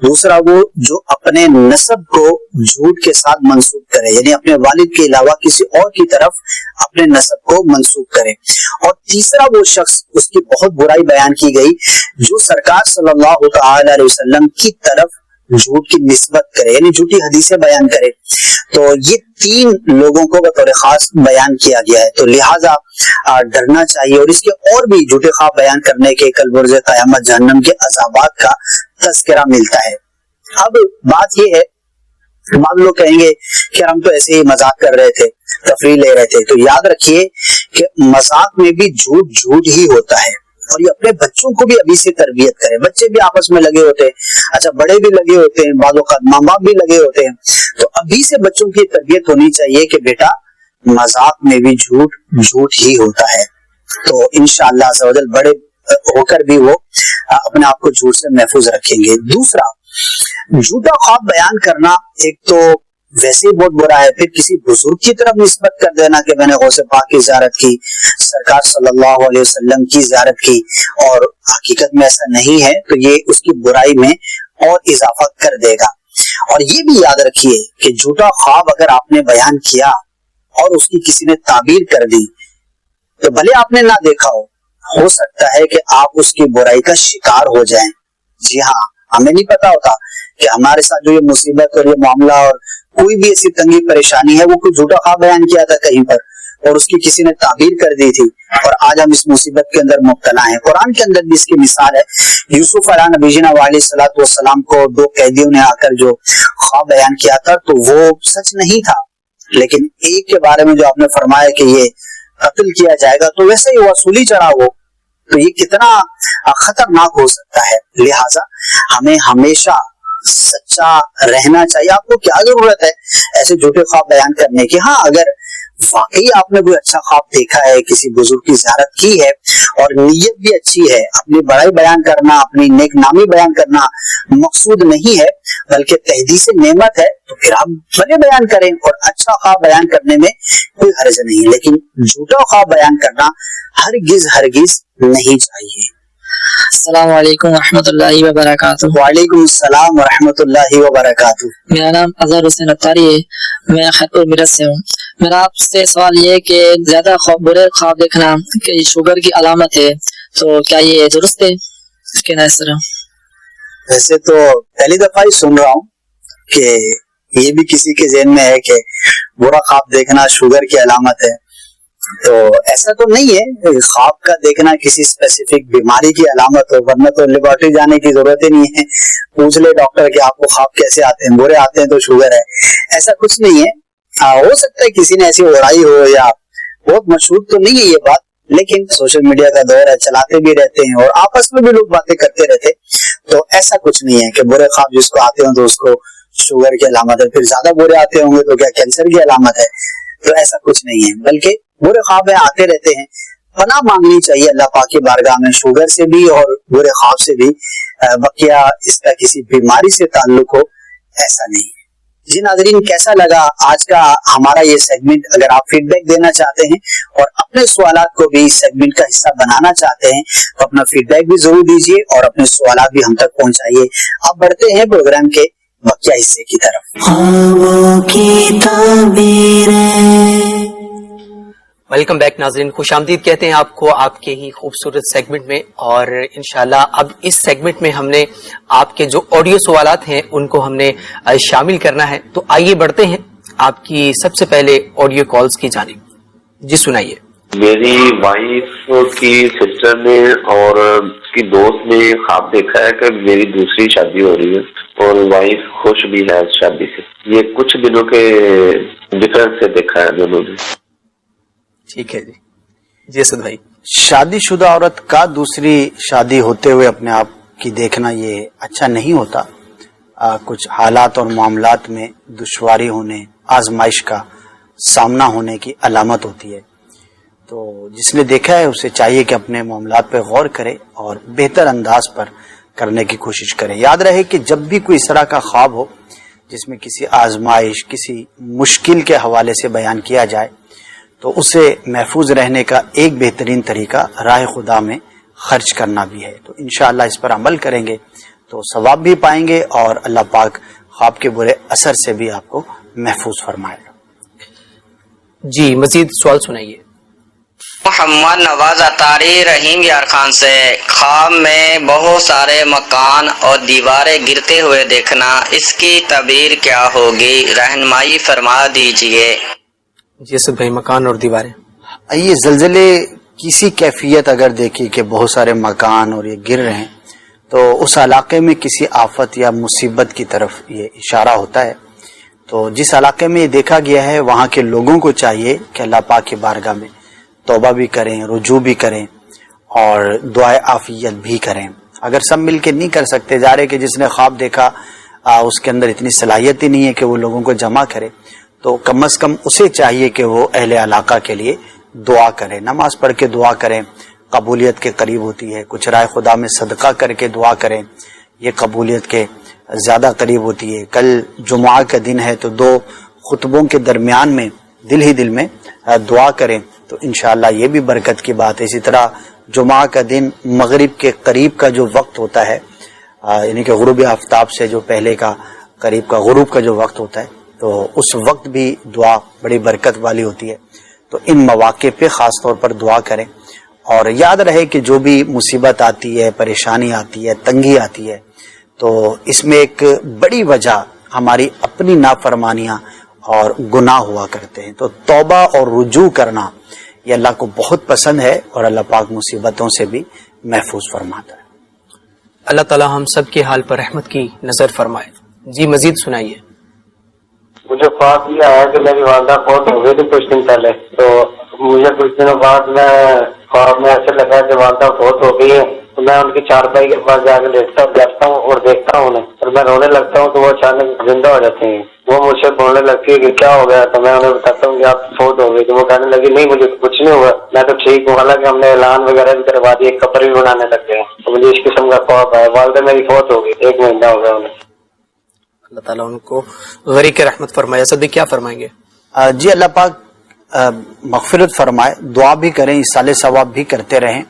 دوسرا وہ جو اپنے نسب کو جھوٹ کے ساتھ منسوب کرے، یعنی اپنے والد کے علاوہ کسی اور کی طرف اپنے نسب کو منسوب کرے، اور تیسرا وہ شخص، اس کی بہت برائی بیان کی گئی، جو سرکار صلی اللہ تعالی علیہ وسلم کی طرف جھوٹ کی نسبت کرے، یعنی جھوٹی حدیثیں بیان کرے. تو یہ 3 لوگوں کو بطور خاص بیان کیا گیا ہے. تو لہٰذا ڈرنا چاہیے، اور اس کے اور بھی جھوٹے خواب بیان کرنے کے کل برز قیامت جہنم کے عذابات کا تذکرہ ملتا ہے. اب بات یہ ہے، بعض لوگ کہیں گے کہ ہم تو ایسے ہی مذاق کر رہے تھے، تفریح لے رہے تھے. تو یاد رکھیے کہ مذاق میں بھی جھوٹ ہی ہوتا ہے، اور یہ اپنے بچوں کو بھی ابھی سے تربیت کرے. بچے بھی آپس میں لگے ہوتے ہیں، اچھا بڑے بھی لگے ہوتے ہیں، بعض اوقات ماں باپ بھی لگے ہوتے ہیں. تو ابھی سے بچوں کی تربیت ہونی چاہیے کہ بیٹا مذاق میں بھی جھوٹ ہی ہوتا ہے. تو انشاءاللہ عز و جل بڑے ہو کر بھی وہ اپنے آپ کو جھوٹ سے محفوظ رکھیں گے. دوسرا، جھوٹا خواب بیان کرنا ایک تو ویسے ہی بہت برا ہے، پھر کسی بزرگ کی طرف نسبت کر دینا کہ میں نے غوث پاک کی زیارت کی، سرکار صلی اللہ علیہ وسلم کی زیارت کی، اور حقیقت میں ایسا نہیں ہے، تو یہ اس کی برائی میں اور اضافہ کر دے گا. اور یہ بھی یاد رکھیے کہ جھوٹا خواب اگر آپ نے بیان کیا اور اس کی کسی نے تعبیر کر دی تو بھلے آپ نے نہ دیکھا ہو سکتا ہے کہ آپ اس کی برائی کا شکار ہو جائیں. جی ہاں، ہمیں نہیں پتا ہوتا کہ ہمارے ساتھ جو یہ مصیبت اور یہ معاملہ اور کوئی بھی ایسی تنگی پریشانی ہے، وہ کوئی جھوٹا خواب بیان کیا تھا کہیں پر اور اس کی کسی نے تعبیر کر دی تھی، اور آج ہم اس مصیبت کے اندر مبتلا ہیں. قرآن کے اندر بھی اس کی مثال ہے. یوسف علیہ نبی جینا علیہ الصلوۃ والسلام کو 2 قیدیوں نے آ کر جو خواب بیان کیا تھا تو وہ سچ نہیں تھا، لیکن ایک کے بارے میں جو آپ نے فرمایا کہ یہ قتل کیا جائے گا، تو ویسے ہی وصولی چڑھا وہ، تو یہ کتنا خطرناک ہو سکتا ہے. لہٰذا ہمیں ہمیشہ سچا رہنا چاہیے. آپ کو کیا ضرورت ہے ایسے جھوٹے خواب بیان کرنے کی؟ ہاں، اگر واقعی آپ نے کوئی اچھا خواب دیکھا ہے، کسی بزرگ کی زیارت کی ہے اور نیت بھی اچھی ہے، اپنی بڑائی بیان کرنا، اپنی نیک نامی بیان کرنا مقصود نہیں ہے بلکہ تحدیث نعمت ہے، تو پھر آپ بھلے بیان کریں، اور اچھا خواب بیان کرنے میں کوئی حرج نہیں. لیکن جھوٹا خواب بیان کرنا ہرگز نہیں چاہیے. السلام علیکم ورحمۃ اللہ وبرکاتہ. وعلیکم السلام ورحمۃ اللہ وبرکاتہ. میرا نام اظہر حسین اتاری ہے، میں خیرپور میرٹھ سے ہوں. میرا آپ سے سوال یہ ہے کہ زیادہ برے خواب دیکھنا کہ شوگر کی علامت ہے، تو کیا یہ درست ہے کہ نہ؟ اس طرح ویسے تو پہلی دفعہ ہی سن رہا ہوں کہ یہ بھی کسی کے ذہن میں ہے کہ برا خواب دیکھنا شوگر کی علامت ہے. تو ایسا تو نہیں ہے، خواب کا دیکھنا کسی اسپیسیفک بیماری کی علامت ہو، ورنہ تو لیبارٹری جانے کی ضرورت ہی نہیں ہے. پوچھ لے ڈاکٹر کہ آپ کو خواب کیسے آتے ہیں، برے آتے ہیں تو شوگر ہے. ایسا کچھ نہیں ہے. ہو سکتا ہے کسی نے ایسی اڑائی ہو، یا بہت مشہور تو نہیں ہے یہ بات، لیکن سوشل میڈیا کا دور ہے، چلاتے بھی رہتے ہیں اور آپس میں بھی لوگ باتیں کرتے رہتے. تو ایسا کچھ نہیں ہے کہ برے خواب جس کو آتے ہوں تو اس کو شوگر کی علامت ہے، پھر زیادہ برے آتے ہوں گے تو کیا کینسر کی علامت ہے. تو ایسا کچھ نہیں ہے، بلکہ برے خواب آتے رہتے ہیں. پناہ مانگنی چاہیے اللہ پاک کی بارگاہ میں، شوگر سے بھی اور برے خواب سے بھی. بقیہ اس کا کسی بیماری سے تعلق ہو ایسا نہیں. جی ناظرین، کیسا لگا آج کا ہمارا یہ سیگمنٹ؟ اگر آپ فیڈ بیک دینا چاہتے ہیں اور اپنے سوالات کو بھی سیگمنٹ کا حصہ بنانا چاہتے ہیں تو اپنا فیڈ بیک بھی ضرور دیجیے اور اپنے سوالات بھی ہم تک پہنچائیے. اب بڑھتے ہیں پروگرام کے بقیہ حصے کی طرف. خوابوں کی تعبیریں. ویلکم بیک ناظرین، خوش آمدید کہتے ہیں آپ کو آپ کے ہی خوبصورت سیگمنٹ میں. اور انشاءاللہ اب اس سیگمنٹ میں ہم نے آپ کے جو آڈیو سوالات ہیں ان کو ہم نے شامل کرنا ہے. تو آئیے بڑھتے ہیں آپ کی سب سے پہلے آڈیو کالز کی جانب. جی سنائیے. میری وائف کی سسٹر نے اور کی دوست نے خواب دیکھا ہے کہ میری دوسری شادی ہو رہی ہے اور وائف خوش بھی ہے اس شادی سے. یہ کچھ دنوں کے ڈفرنس سے دیکھا ہے دونوں نے. ٹھیک ہے جی اسد بھائی. شادی شدہ عورت کا دوسری شادی ہوتے ہوئے اپنے آپ کی دیکھنا یہ اچھا نہیں ہوتا. کچھ حالات اور معاملات میں دشواری ہونے، آزمائش کا سامنا ہونے کی علامت ہوتی ہے. تو جس نے دیکھا ہے اسے چاہیے کہ اپنے معاملات پہ غور کرے اور بہتر انداز پر کرنے کی کوشش کرے. یاد رہے کہ جب بھی کوئی اس طرح کا خواب ہو جس میں کسی آزمائش، کسی مشکل کے حوالے سے بیان کیا جائے، تو اسے محفوظ رہنے کا ایک بہترین طریقہ راہ خدا میں خرچ کرنا بھی ہے. تو انشاءاللہ اس پر عمل کریں گے تو ثواب بھی پائیں گے اور اللہ پاک خواب کے برے اثر سے بھی آپ کو محفوظ فرمائے گا. جی مزید سوال سنائیے. محمد نواز اطاری رحیم یار خان سے، خواب میں بہت سارے مکان اور دیواریں گرتے ہوئے دیکھنا، اس کی تعبیر کیا ہوگی؟ رہنمائی فرما دیجئے. جی اسد بھائی، مکان اور دیواریں. یہ زلزلے کسی کیفیت اگر دیکھی کہ بہت سارے مکان اور یہ گر رہے ہیں تو اس علاقے میں کسی آفت یا مصیبت کی طرف یہ اشارہ ہوتا ہے. تو جس علاقے میں یہ دیکھا گیا ہے وہاں کے لوگوں کو چاہیے کہ اللہ پاک کی بارگاہ میں توبہ بھی کریں، رجوع بھی کریں اور دعائے عافیت بھی کریں. اگر سب مل کے نہیں کر سکتے، جا رہے کہ جس نے خواب دیکھا اس کے اندر اتنی صلاحیت ہی نہیں ہے کہ وہ لوگوں کو جمع کرے، تو کم از کم اسے چاہیے کہ وہ اہل علاقہ کے لیے دعا کرے، نماز پڑھ کے دعا کریں. قبولیت کے قریب ہوتی ہے. کچھ رائے خدا میں صدقہ کر کے دعا کریں، یہ قبولیت کے زیادہ قریب ہوتی ہے. کل جمعہ کا دن ہے تو 2 خطبوں کے درمیان میں دل ہی دل میں دعا کریں تو انشاءاللہ یہ بھی برکت کی بات ہے. اسی طرح جمعہ کا دن مغرب کے قریب کا جو وقت ہوتا ہے، یعنی کہ غروب آفتاب سے جو پہلے کا قریب کا غروب کا جو وقت ہوتا ہے، تو اس وقت بھی دعا بڑی برکت والی ہوتی ہے. تو ان مواقع پہ خاص طور پر دعا کریں. اور یاد رہے کہ جو بھی مصیبت آتی ہے، پریشانی آتی ہے، تنگی آتی ہے، تو اس میں ایک بڑی وجہ ہماری اپنی نافرمانیاں اور گناہ ہوا کرتے ہیں. تو توبہ اور رجوع کرنا یہ اللہ کو بہت پسند ہے اور اللہ پاک مصیبتوں سے بھی محفوظ فرماتا ہے. اللہ تعالی ہم سب کے حال پر رحمت کی نظر فرمائے. جی مزید سنائیے. مجھے خواب یہ آیا کہ میری والدہ فوت ہو گئی تھی کچھ دن پہلے، تو مجھے کچھ دنوں بعد میں خواب میں ایسے لگا کہ والدہ فوت ہو گئی ہے. تو میں ان کی چارپائی کے پاس جا کے بیٹھتا ہوں اور دیکھتا ہوں انہیں، اور میں رونے لگتا ہوں تو وہ اچانک زندہ ہو جاتے ہیں. وہ مجھ سے بولنے لگتی ہے کہ کیا ہو گیا، تو میں انہیں بتاتا ہوں کہ آپ فوت ہو گئی. تو وہ کہنے لگی نہیں مجھے کچھ نہیں ہوا، میں تو ٹھیک ہوں. حالانکہ ہم نے اعلان وغیرہ بھی کروا دی، ایک قبر بھی بنانے لگ گئے. تو مجھے اس قسم کا خواب ہے. والدہ میری فوت ہو گئی، 1 مہینہ ہو گیا انہیں. اللہ تعالیٰ ان کو غریق رحمت فرمائے. اسد کیا فرمائیں گے؟ جی اللہ پاک مغفرت فرمائے. دعا بھی کریں، اصالہ ثواب بھی کرتے رہیں.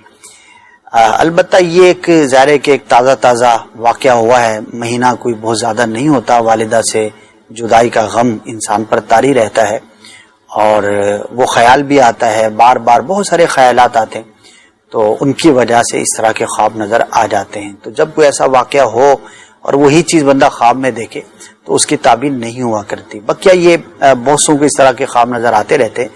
البتہ یہ ایک ظاہر ہے کہ ایک تازہ واقعہ ہوا ہے، مہینہ کوئی بہت زیادہ نہیں ہوتا. والدہ سے جدائی کا غم انسان پر طاری رہتا ہے اور وہ خیال بھی آتا ہے، بار بار بہت سارے خیالات آتے ہیں، تو ان کی وجہ سے اس طرح کے خواب نظر آ جاتے ہیں. تو جب کوئی ایسا واقعہ ہو اور وہی چیز بندہ خواب میں دیکھے تو اس کی تعبیر نہیں ہوا کرتی. بقیہ یہ بہت سو کو اس طرح کے خواب نظر آتے رہتے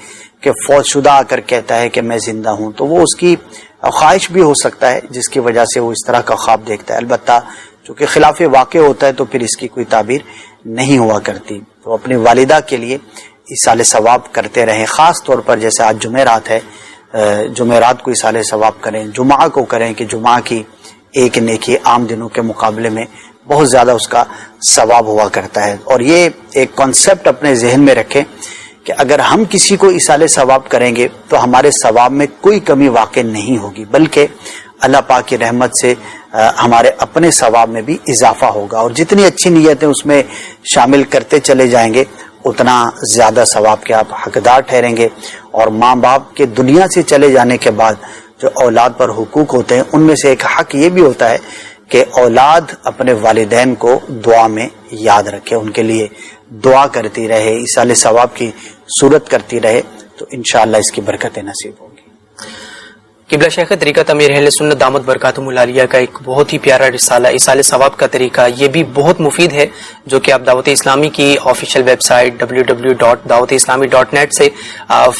کہ فوت شدہ آ کر کہتا ہے کہ میں زندہ ہوں، تو وہ اس کی خواہش بھی ہو سکتا ہے جس کی وجہ سے وہ اس طرح کا خواب دیکھتا ہے. البتہ چونکہ خلاف واقع ہوتا ہے تو پھر اس کی کوئی تعبیر نہیں ہوا کرتی. تو اپنی والدہ کے لیے ایصال ثواب کرتے رہیں. خاص طور پر جیسے آج جمعرات ہے، جمعرات کو ایصال ثواب کریں، جمعہ کو کریں کہ جمعہ کی ایک نیکی عام دنوں کے مقابلے میں بہت زیادہ اس کا ثواب ہوا کرتا ہے. اور یہ ایک کانسیپٹ اپنے ذہن میں رکھیں کہ اگر ہم کسی کو ایصال ثواب کریں گے تو ہمارے ثواب میں کوئی کمی واقع نہیں ہوگی، بلکہ اللہ پاک کی رحمت سے ہمارے اپنے ثواب میں بھی اضافہ ہوگا. اور جتنی اچھی نیتیں اس میں شامل کرتے چلے جائیں گے اتنا زیادہ ثواب کے آپ حقدار ٹھہریں گے. اور ماں باپ کے دنیا سے چلے جانے کے بعد جو اولاد پر حقوق ہوتے ہیں ان میں سے ایک حق یہ بھی ہوتا ہے کہ اولاد اپنے والدین کو دعا میں یاد رکھے، ان کے لیے دعا کرتی رہے، ایصال ثواب کی صورت کرتی رہے، تو انشاءاللہ اس کی برکتیں نصیب ہوں گی. قبلہ شیخ طریقت امیر اہل سنت دامت برکاتہم العالیہ کا ایک بہت ہی پیارا رسالہ ایصال ثواب کا طریقہ، یہ بھی بہت مفید ہے، جو کہ آپ دعوت اسلامی کی آفیشیل ویب سائٹ www.dawat-islami.net سے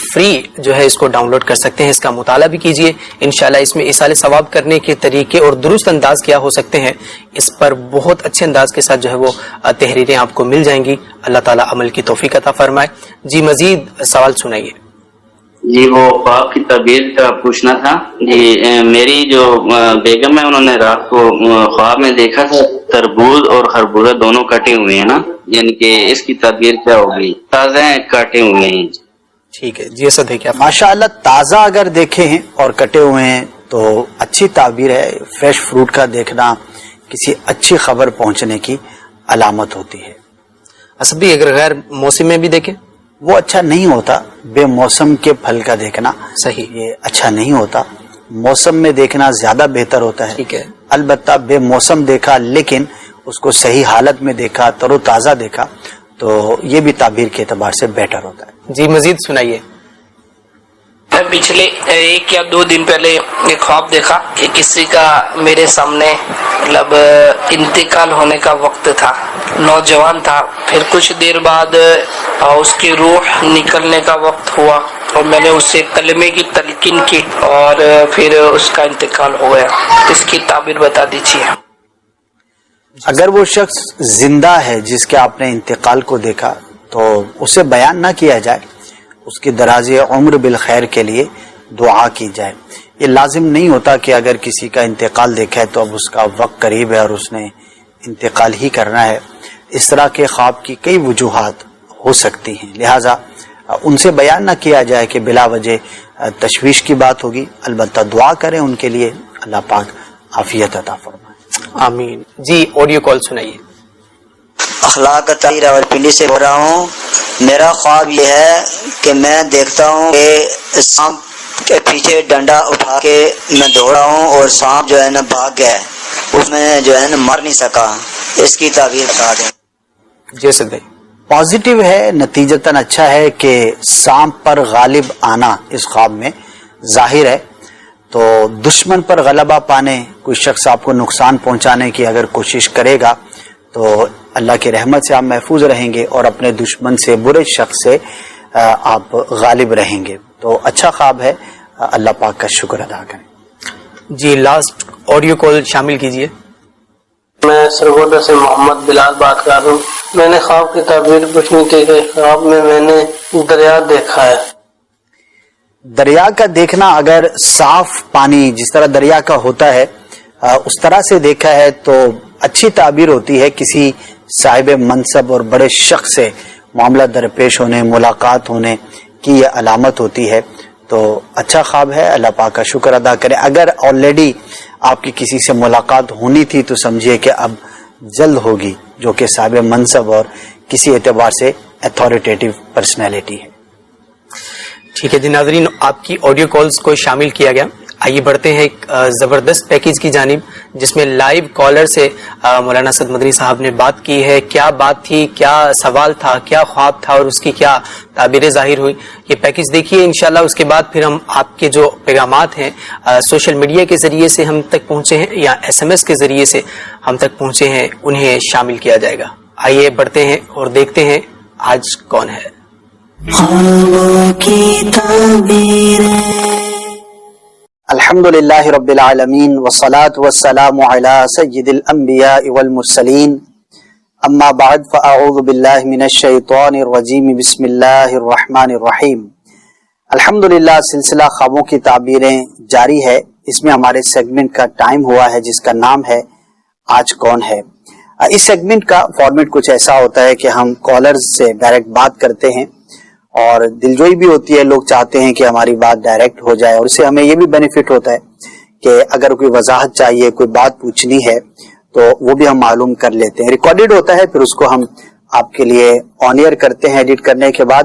فری جو ہے اس کو ڈاؤن لوڈ کر سکتے ہیں، اس کا مطالعہ بھی کیجئے انشاءاللہ۔ اس میں ایصال ثواب کرنے کے طریقے اور درست انداز کیا ہو سکتے ہیں، اس پر بہت اچھے انداز کے ساتھ جو ہے وہ تحریریں آپ کو مل جائیں گی۔ اللہ تعالیٰ عمل کی توفیق عطا فرمائے۔ جی مزید سوال سنائیے۔ جی وہ خواب کی تعبیر کا پوچھنا تھا جی۔ میری جو بیگم ہے انہوں نے رات کو خواب میں دیکھا تھا تربوز اور خربوزہ دونوں کٹے ہوئے ہیں نا، یعنی کہ اس کی تعبیر کیا ہوگی؟ تازہ ہیں کٹے ہوئے ہیں؟ ٹھیک ہے جی، ایسا دیکھیں ماشاءاللہ تازہ اگر دیکھے ہیں اور کٹے ہوئے ہیں تو اچھی تعبیر ہے۔ فریش فروٹ کا دیکھنا کسی اچھی خبر پہنچنے کی علامت ہوتی ہے۔ اسد بھی اگر غیر موسم میں بھی دیکھیں وہ اچھا نہیں ہوتا، بے موسم کے پھل کا دیکھنا صحیح یہ اچھا نہیں ہوتا، موسم میں دیکھنا زیادہ بہتر ہوتا ہے۔ ٹھیک ہے، البتہ بے موسم دیکھا لیکن اس کو صحیح حالت میں دیکھا، تر و تازہ دیکھا تو یہ بھی تعبیر کے اعتبار سے بیٹر ہوتا ہے۔ جی مزید سنائیے۔ میں پچھلے 1 یا 2 دن پہلے ایک خواب دیکھا کہ کسی کا میرے سامنے مطلب انتقال ہونے کا وقت تھا، نوجوان تھا، پھر کچھ دیر بعد اس کی روح نکلنے کا وقت ہوا اور میں نے اسے کلمے کی تلقین کی اور پھر اس کا انتقال ہو گیا۔ اس کی تعبیر بتا دیجیے۔ اگر وہ شخص زندہ ہے جس کے آپ نے انتقال کو دیکھا تو اسے بیان نہ کیا جائے، اس کی دراز عمر بالخیر کے لیے دعا کی جائے۔ یہ لازم نہیں ہوتا کہ اگر کسی کا انتقال دیکھا ہے تو اب اس کا وقت قریب ہے اور اس نے انتقال ہی کرنا ہے۔ اس طرح کے خواب کی کئی وجوہات ہو سکتی ہیں، لہٰذا ان سے بیان نہ کیا جائے کہ بلا وجہ تشویش کی بات ہوگی، البتہ دعا کریں ان کے لیے، اللہ پاک عافیت عطا فرمائے۔ آمین۔ جی آڈیو کال سنائیے۔ اخلاق طاہر راولپنڈی سے بول رہا ہوں۔ میرا خواب یہ ہے کہ میں دیکھتا ہوں کہ سانپ کے پیچھے ڈنڈا اٹھا کے میں دوڑا ہوں اور سانپ جو ہے نا بھاگ گیا، اس میں جو ہے نا مر نہیں سکا۔ اس کی تعبیر بتا دیں۔ جیسے بھائی پازیٹیو ہے، نتیجتاً اچھا ہے کہ سانپ پر غالب آنا اس خواب میں ظاہر ہے، تو دشمن پر غلبہ پانے، کوئی شخص آپ کو نقصان پہنچانے کی اگر کوشش کرے گا تو اللہ کی رحمت سے آپ محفوظ رہیں گے اور اپنے دشمن سے، برے شخص سے آپ غالب رہیں گے، تو اچھا خواب ہے، اللہ پاک کا شکر ادا کریں۔ جی لاسٹ آڈیو کال شامل کیجئے۔ میں سرگودا سے محمد بلال بات کر رہا ہوں۔ میں نے خواب کی تعبیر پوچھنی تھی کہ خواب میں نے دریا دیکھا ہے۔ دریا کا دیکھنا اگر صاف پانی جس طرح دریا کا ہوتا ہے اس طرح سے دیکھا ہے تو اچھی تعبیر ہوتی ہے، کسی صاحب منصب اور بڑے شخص سے معاملہ درپیش ہونے، ملاقات ہونے کی یہ علامت ہوتی ہے، تو اچھا خواب ہے، اللہ پاک کا شکر ادا کریں۔ اگر آلریڈی آپ کی کسی سے ملاقات ہونی تھی تو سمجھیے کہ اب جلد ہوگی، جو کہ صاحب منصب اور کسی اعتبار سے اتھارٹیٹیو پرسنالٹی ہے۔ ٹھیک ہے جی ناظرین، آپ کی آڈیو کالز کو شامل کیا گیا۔ آئیے بڑھتے ہیں ایک زبردست پیکیج کی جانب، جس میں لائیو کالر سے مولانا اسد مدنی صاحب نے بات کی ہے۔ کیا بات تھی، کیا سوال تھا، کیا خواب تھا اور اس کی کیا تعبیریں ظاہر ہوئی، یہ پیکیج دیکھیے انشاءاللہ۔ اس کے بعد پھر ہم آپ کے جو پیغامات ہیں سوشل میڈیا کے ذریعے سے ہم تک پہنچے ہیں یا SMS کے ذریعے سے ہم تک پہنچے ہیں، انہیں شامل کیا جائے گا۔ آئیے بڑھتے ہیں اور دیکھتے ہیں آج کون ہے۔ خوابوں کی تعبیریں۔ الحمدللہ رب العالمین والصلاة والسلام علی سید الانبیاء والمرسلین، اما بعد فاعوذ باللہ من الشیطان الرجیم، بسم اللہ الرحمن الرحیم۔ الحمدللہ سلسلہ خوابوں کی تعبیریں جاری ہے۔ اس میں ہمارے سیگمنٹ کا ٹائم ہوا ہے جس کا نام ہے آج کون ہے۔ اس سیگمنٹ کا فارمیٹ کچھ ایسا ہوتا ہے کہ ہم کالرز سے ڈائریکٹ بات کرتے ہیں اور دلجوئی بھی ہوتی ہے، لوگ چاہتے ہیں کہ ہماری بات ڈائریکٹ ہو جائے، اور اس سے ہمیں یہ بھی بینیفٹ ہوتا ہے کہ اگر کوئی وضاحت چاہیے، کوئی بات پوچھنی ہے تو وہ بھی ہم معلوم کر لیتے ہیں۔ ریکارڈڈ ہوتا ہے، پھر اس کو ہم آپ کے لیے آن ایئر کرتے ہیں ایڈٹ کرنے کے بعد۔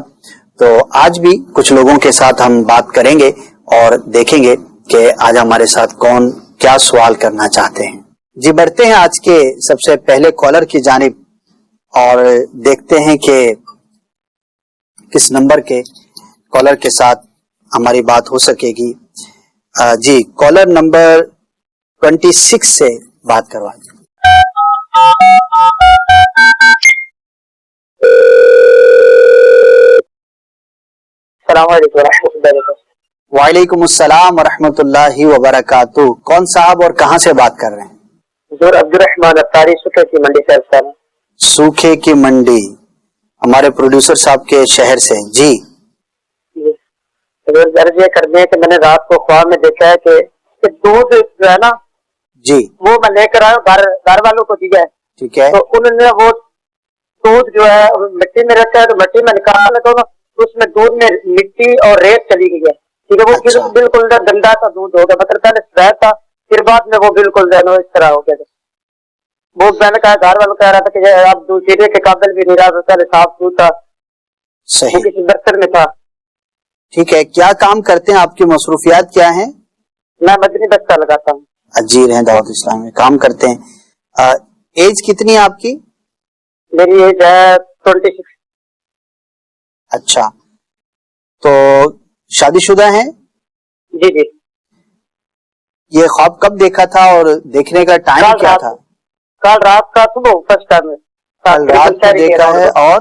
تو آج بھی کچھ لوگوں کے ساتھ ہم بات کریں گے اور دیکھیں گے کہ آج ہمارے ساتھ کون کیا سوال کرنا چاہتے ہیں۔ جی بڑھتے ہیں آج کے سب سے پہلے کالر کی جانب اور دیکھتے ہیں کہ کس نمبر کے کالر کے ساتھ ہماری بات ہو سکے گی۔ جی کالر نمبر 26 سے بات کروا دیں. السلام علیکم ورحمۃ اللہ وبرکاتہ. وعلیکم السلام ورحمۃ اللہ وبرکاتہ. کون صاحب اور کہاں سے بات کر رہے ہیں؟ حضور عبد الرحمان افطاری سوکھے کی منڈی سے. سوکھے کی منڈی ہمارے پروڈیوسر صاحب کے شہر سے. جی عرض یہ کرنی ہے کہ میں نے رات کو خواب میں دیکھا ہے کہ دودھ جو ہے نا جی وہ میں لے کر آیا گھر والوں کو دیا ہے. ٹھیک ہے. تو انہوں نے وہ دودھ جو ہے مٹی میں رکھا ہے تو مٹی میں نکالنا لگا نا تو اس میں دودھ میں مٹی اور ریت چلی گئی ہے. ٹھیک ہے. وہ بالکل گندا سا دودھ ہو گیا. مطلب پہلے سفید تھا پھر بعد میں وہ بالکل اس طرح ہو گیا. وہ میں نے کہا گھر والوں کہہ رہا تھا کہ اب دودھ پینے کے قابل بھی نہیں رہا. پہلے صاف دودھ تھا. صحیح. کسی برتن میں تھا. ٹھیک ہے. کیا کام کرتے ہیں؟ آپ کی مصروفیات کیا ہیں؟ میں مدنی دستہ لگاتا ہوں. اجیر ہیں دعوت اسلام میں کام کرتے ہیں. ایج کتنی ہے آپ کی؟ میری ایج ہے 26. اچھا تو شادی شدہ ہیں؟ جی جی. یہ خواب کب دیکھا تھا اور دیکھنے کا ٹائم کیا تھا؟ کل رات کا صبح فرسٹ ٹائم میں کل رات کو دیکھا ہے اور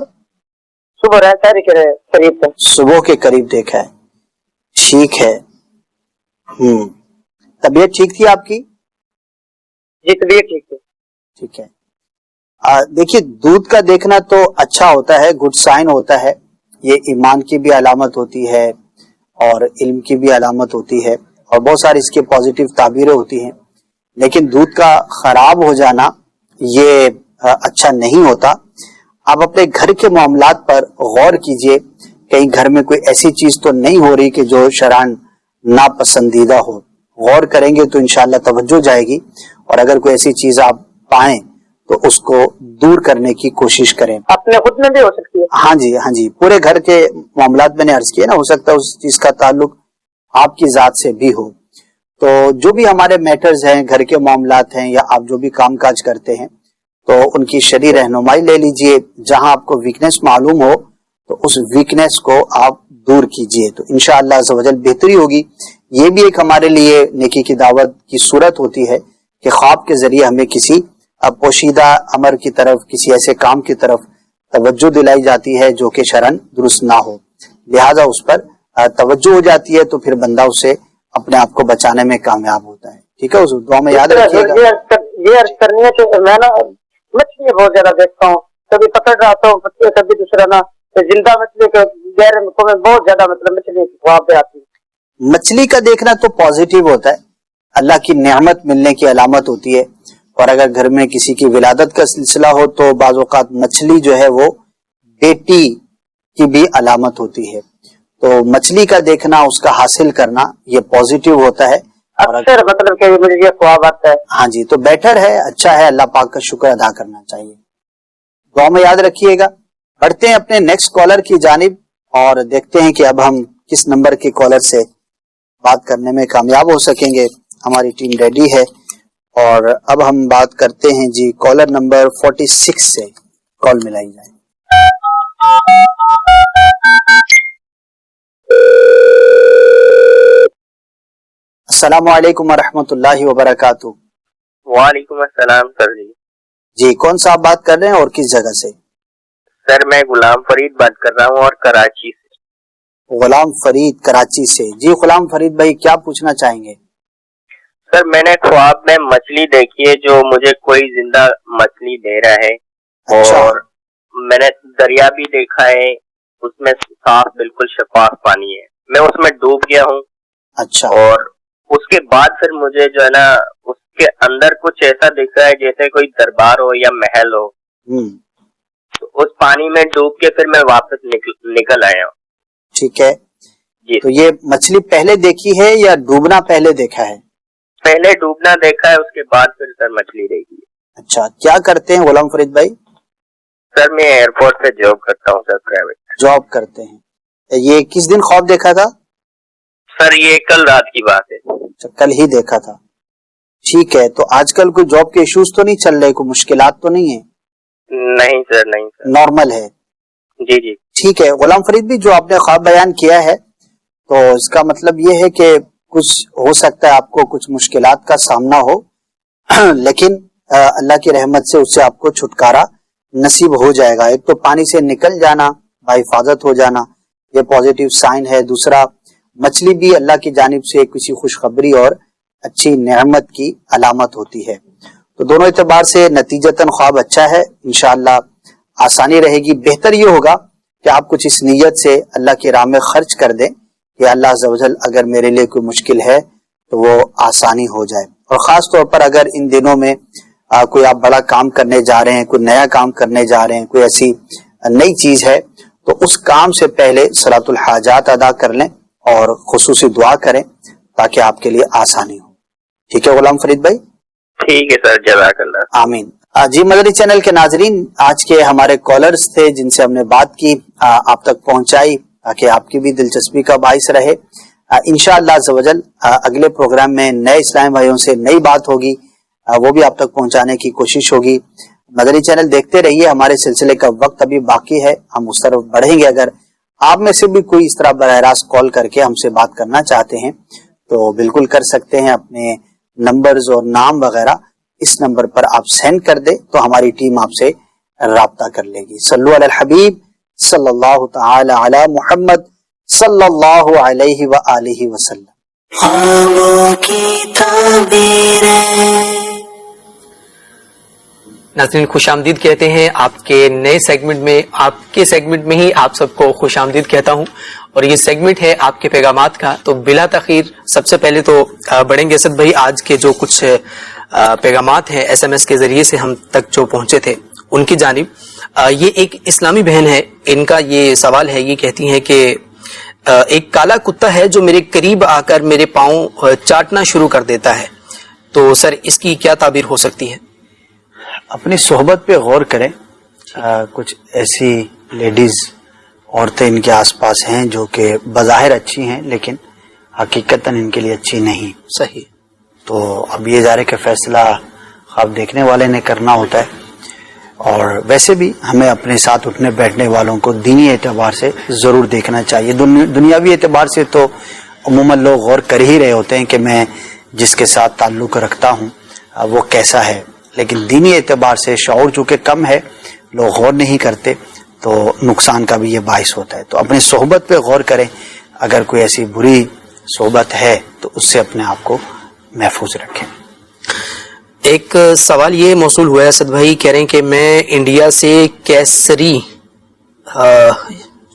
صبح شہری کے قریب تھا. صبح کے قریب دیکھا ہے. ٹھیک ہے. طبیعت ٹھیک تھی آپ کی؟ جی طبیعت ٹھیک تھی. ٹھیک ہے. دیکھیے دودھ کا دیکھنا تو اچھا ہوتا ہے، گڈ سائن ہوتا ہے. یہ ایمان کی بھی علامت ہوتی ہے اور علم کی بھی علامت ہوتی ہے اور بہت ساری اس کی پازیٹیو تعبیریں ہوتی ہیں. لیکن دودھ کا خراب ہو جانا یہ اچھا نہیں ہوتا. آپ اپنے گھر کے معاملات پر غور کیجئے. کہیں گھر میں کوئی ایسی چیز تو نہیں ہو رہی کہ جو شرعاً ناپسندیدہ ہو. غور کریں گے تو انشاءاللہ توجہ جائے گی اور اگر کوئی ایسی چیز آپ پائیں تو اس کو دور کرنے کی کوشش کریں. اپنے خود میں بھی ہو سکتی ہے. ہاں جی پورے گھر کے معاملات میں نے عرض کیا نا، ہو سکتا ہے اس چیز کا تعلق آپ کی ذات سے بھی ہو. تو جو بھی ہمارے میٹرز ہیں، گھر کے معاملات ہیں یا آپ جو بھی کام کاج کرتے ہیں تو ان کی شرعی رہنمائی لے لیجئے. جہاں آپ کو ویکنیس معلوم ہو تو اس ویکنیس کو آپ دور کیجئے تو انشاءاللہ عز و جل بہتری ہوگی. یہ بھی ایک ہمارے لیے نیکی کی دعوت کی صورت ہوتی ہے کہ خواب کے ذریعے ہمیں کسی پوشیدہ امر کی طرف، کسی ایسے کام کی طرف توجہ دلائی جاتی ہے جو کہ شرعاً درست نہ ہو. لہذا اس پر توجہ ہو جاتی ہے تو پھر بندہ اسے اپنے آپ کو بچانے میں کامیاب ہوتا ہے. ٹھیک ہے. اس دعا میں یاد رکھیے گا. یہ عرض کرنی ہے کہ میں نا مچھلی بہت زیادہ دیکھتا ہوں. کبھی پکڑ رہا ہوں کبھی دوسرا نا زندہ مچھلی کے گہرے ملکوں میں بہت زیادہ مطلب مچھلی خواب پہ آتی ہے. مچھلی کا دیکھنا تو پازیٹیو ہوتا ہے، اللہ کی نعمت ملنے کی علامت ہوتی ہے. اور اگر گھر میں کسی کی ولادت کا سلسلہ ہو تو بعض اوقات مچھلی جو ہے وہ بیٹی کی بھی علامت ہوتی ہے. تو مچھلی کا دیکھنا، اس کا حاصل کرنا یہ پازیٹیو ہوتا ہے. اکثر مطلب کہ مجھے یہ خواب آتا ہے. ہاں جی تو بیٹر ہے، اچھا ہے. اللہ پاک کا شکر ادا کرنا چاہیے. دعا میں یاد رکھیے گا. بڑھتے ہیں اپنے نیکسٹ کالر کی جانب اور دیکھتے ہیں کہ اب ہم کس نمبر کے کالر سے بات کرنے میں کامیاب ہو سکیں گے. ہماری ٹیم ریڈی ہے اور اب ہم بات کرتے ہیں جی کالر نمبر 46 سے. کال ملائی جائے. السلام علیکم ورحمۃ اللہ وبرکاتہ. وعلیکم السلام سر. جی کون صاحب بات کر رہے ہیں اور کس جگہ سے؟ سر میں غلام فرید بات کر رہا ہوں اور کراچی سے. غلام فرید کراچی سے. جی غلام فرید بھائی کیا پوچھنا چاہیں گے؟ سر میں نے خواب میں مچھلی دیکھی ہے جو مجھے کوئی زندہ مچھلی دے رہا ہے. اچھا. اور میں نے دریا بھی دیکھا ہے، اس میں صاف بالکل شفاف پانی ہے. میں اس میں ڈوب گیا ہوں. اچھا. اور اس کے بعد پھر مجھے جو ہے نا اس کے اندر کچھ ایسا دکھ رہا ہے جیسے کوئی دربار ہو یا محل ہو. تو اس پانی میں ڈوب کے پھر میں واپس نکل آیا ہوں. ٹھیک ہے جی. تو یہ مچھلی پہلے دیکھی ہے یا ڈوبنا پہلے دیکھا ہے؟ پہلے ڈوبنا دیکھا ہے، اس کے بعد پھر سر مچھلی دیکھی ہے. اچھا کیا کرتے ہیں غلام فرید بھائی؟ سر میں ایئرپورٹ سے جاب کرتا ہوں سر، پرائیویٹ جاب کرتے ہیں. یہ کس دن خواب دیکھا تھا؟ سر یہ کل رات کی بات ہے. اچھا کل ہی دیکھا تھا. ٹھیک ہے. تو آج کل کوئی جاب کے ایشوز تو نہیں چل رہے، کوئی مشکلات تو نہیں ہے؟ نہیں سر نہیں سر، نارمل ہے. جی جی ٹھیک ہے. غلام فرید بھی جو آپ نے خواب بیان کیا ہے تو اس کا مطلب یہ ہے کہ کچھ ہو سکتا ہے آپ کو کچھ مشکلات کا سامنا ہو، لیکن اللہ کی رحمت سے اس سے آپ کو چھٹکارا نصیب ہو جائے گا. ایک تو پانی سے نکل جانا، بحفاظت ہو جانا، یہ پازیٹیو سائن ہے. دوسرا، مچھلی بھی اللہ کی جانب سے کسی خوشخبری اور اچھی نعمت کی علامت ہوتی ہے. تو دونوں اعتبار سے نتیجتاً خواب اچھا ہے. انشاءاللہ آسانی رہے گی. بہتر یہ ہوگا کہ آپ کچھ اس نیت سے اللہ کی راہ میں خرچ کر دیں کہ اللہ عز و جل اگر میرے لیے کوئی مشکل ہے تو وہ آسانی ہو جائے. اور خاص طور پر اگر ان دنوں میں کوئی آپ بڑا کام کرنے جا رہے ہیں، کوئی نیا کام کرنے جا رہے ہیں، کوئی ایسی نئی چیز ہے، تو اس کام سے پہلے صلاۃ الحاجات ادا کر لیں اور خصوصی دعا کریں تاکہ آپ کے لیے آسانی ہو. ٹھیک ہے غلام فرید بھائی؟ ٹھیک ہے سر، جزاک اللہ. آمین. جی مدنی چینل کے ناظرین، آج کے ہمارے کالرز تھے جن سے ہم نے بات کی، آپ تک پہنچائی تاکہ آپ کی بھی دلچسپی کا باعث رہے. انشاءاللہ عز و جل اگلے پروگرام میں نئے اسلام بھائیوں سے نئی بات ہوگی، وہ بھی آپ تک پہنچانے کی کوشش ہوگی. مدنی چینل دیکھتے رہیے. ہمارے سلسلے کا وقت ابھی باقی ہے، ہم اس طرف بڑھیں گے. اگر آپ میں سے بھی کوئی اس طرح براہ راست کال کر کے ہم سے بات کرنا چاہتے ہیں تو بالکل کر سکتے ہیں. اپنے نمبرز اور نام وغیرہ اس نمبر پر آپ سینڈ کر دیں تو ہماری ٹیم آپ سے رابطہ کر لے گی. صلو علی الحبیب صلی اللہ تعالی علی محمد صلی اللہ علیہ وآلہ وسلم. خوابوں کی تعبیریں. ناظرین خوش آمدید کہتے ہیں آپ کے نئے سیگمنٹ میں. آپ کے سیگمنٹ میں ہی آپ سب کو خوش آمدید کہتا ہوں، اور یہ سیگمنٹ ہے آپ کے پیغامات کا. تو بلا تاخیر سب سے پہلے تو بڑھیں گے اسد بھائی آج کے جو کچھ پیغامات ہیں ایس ایم ایس کے ذریعے سے ہم تک جو پہنچے تھے ان کی جانب. یہ ایک اسلامی بہن ہے، ان کا یہ سوال ہے. یہ کہتی ہیں کہ ایک کالا کتا ہے جو میرے قریب آ کر میرے پاؤں چاٹنا شروع کر دیتا ہے، تو سر اس کی کیا تعبیر ہو سکتی ہے؟ اپنی صحبت پہ غور کریں. کچھ ایسی لیڈیز عورتیں ان کے آس پاس ہیں جو کہ بظاہر اچھی ہیں لیکن حقیقتاً ان کے لیے اچھی نہیں. صحیح. تو اب یہ ظاہر کہ فیصلہ خواب دیکھنے والے نے کرنا ہوتا ہے. اور ویسے بھی ہمیں اپنے ساتھ اٹھنے بیٹھنے والوں کو دینی اعتبار سے ضرور دیکھنا چاہیے. دنیاوی اعتبار سے تو عموماً لوگ غور کر ہی رہے ہوتے ہیں کہ میں جس کے ساتھ تعلق رکھتا ہوں وہ کیسا ہے، لیکن دینی اعتبار سے شعور چونکہ کم ہے، لوگ غور نہیں کرتے، تو نقصان کا بھی یہ باعث ہوتا ہے. تو اپنی صحبت پہ غور کریں. اگر کوئی ایسی بری صحبت ہے تو اس سے اپنے آپ کو محفوظ رکھیں. ایک سوال یہ موصول ہوا ہے اسد بھائی، کہہ رہے ہیں کہ میں انڈیا سے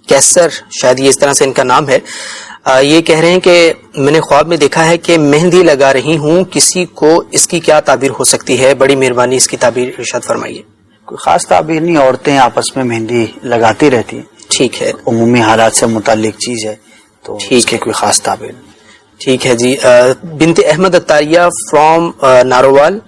کیسر شاید یہ اس طرح سے ان کا نام ہے، یہ کہہ رہے ہیں کہ میں نے خواب میں دیکھا ہے کہ مہندی لگا رہی ہوں کسی کو، اس کی کیا تعبیر ہو سکتی ہے؟ بڑی مہربانی اس کی تعبیر ارشاد فرمائیے. کوئی خاص تعبیر نہیں، عورتیں آپس میں مہندی لگاتی رہتی ہیں. ٹھیک ہے، عمومی حالات سے متعلق چیز ہے تو اس کی کوئی خاص تعبیر نہیں. ٹھیک ہے جی. بنت احمد اتاریہ فرام ناروال،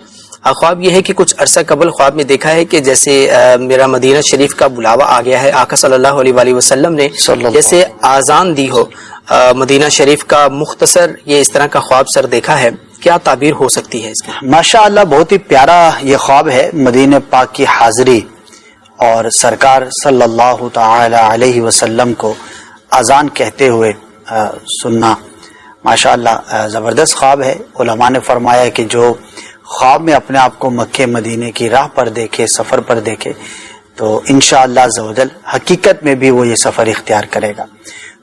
خواب یہ ہے کہ کچھ عرصہ قبل خواب میں دیکھا ہے کہ جیسے میرا مدینہ شریف کا بلاوا آ گیا ہے. آقا صلی اللہ علیہ وآلہ وسلم نے جیسے آزان دی ہو مدینہ شریف کا، مختصر یہ اس طرح کا خواب سر دیکھا ہے، کیا تعبیر ہو سکتی ہے اس کی؟ ماشاءاللہ بہت ہی پیارا یہ خواب ہے. مدینہ پاک کی حاضری اور سرکار صلی اللہ تعالی علیہ وسلم کو اذان کہتے ہوئے سننا ماشاءاللہ زبردست خواب ہے. علماء نے فرمایا کہ جو خواب میں اپنے آپ کو مکہ مدینے کی راہ پر دیکھے، سفر پر دیکھے، تو انشاءاللہ عز و جل حقیقت میں بھی وہ یہ سفر اختیار کرے گا.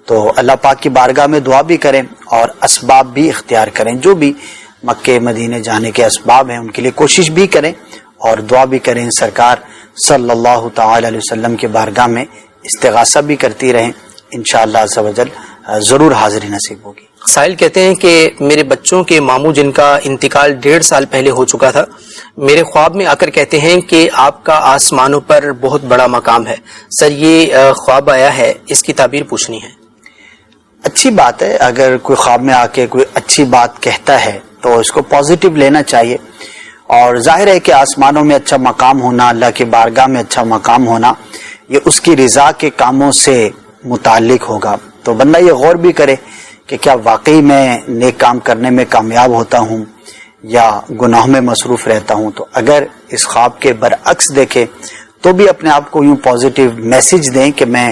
تو اللہ پاک کی بارگاہ میں دعا بھی کریں اور اسباب بھی اختیار کریں. جو بھی مکہ مدینے جانے کے اسباب ہیں ان کے لیے کوشش بھی کریں اور دعا بھی کریں. سرکار صلی اللہ تعالی علیہ وسلم کے بارگاہ میں استغاثہ بھی کرتی رہیں. انشاءاللہ عز و جل ضرور حاضری نصیب ہوگی. سائل کہتے ہیں کہ میرے بچوں کے ماموں جن کا انتقال 1.5 سال پہلے ہو چکا تھا، میرے خواب میں آ کر کہتے ہیں کہ آپ کا آسمانوں پر بہت بڑا مقام ہے. سر یہ خواب آیا ہے، اس کی تعبیر پوچھنی ہے. اچھی بات ہے، اگر کوئی خواب میں آ کے کوئی اچھی بات کہتا ہے تو اس کو پازیٹیو لینا چاہیے. اور ظاہر ہے کہ آسمانوں میں اچھا مقام ہونا، اللہ کی بارگاہ میں اچھا مقام ہونا، یہ اس کی رضا کے کاموں سے متعلق ہوگا. تو بندہ یہ غور بھی کرے کہ کیا واقعی میں نیک کام کرنے میں کامیاب ہوتا ہوں یا گناہوں میں مصروف رہتا ہوں. تو اگر اس خواب کے برعکس دیکھے تو بھی اپنے آپ کو یوں پازیٹیو میسج دیں کہ میں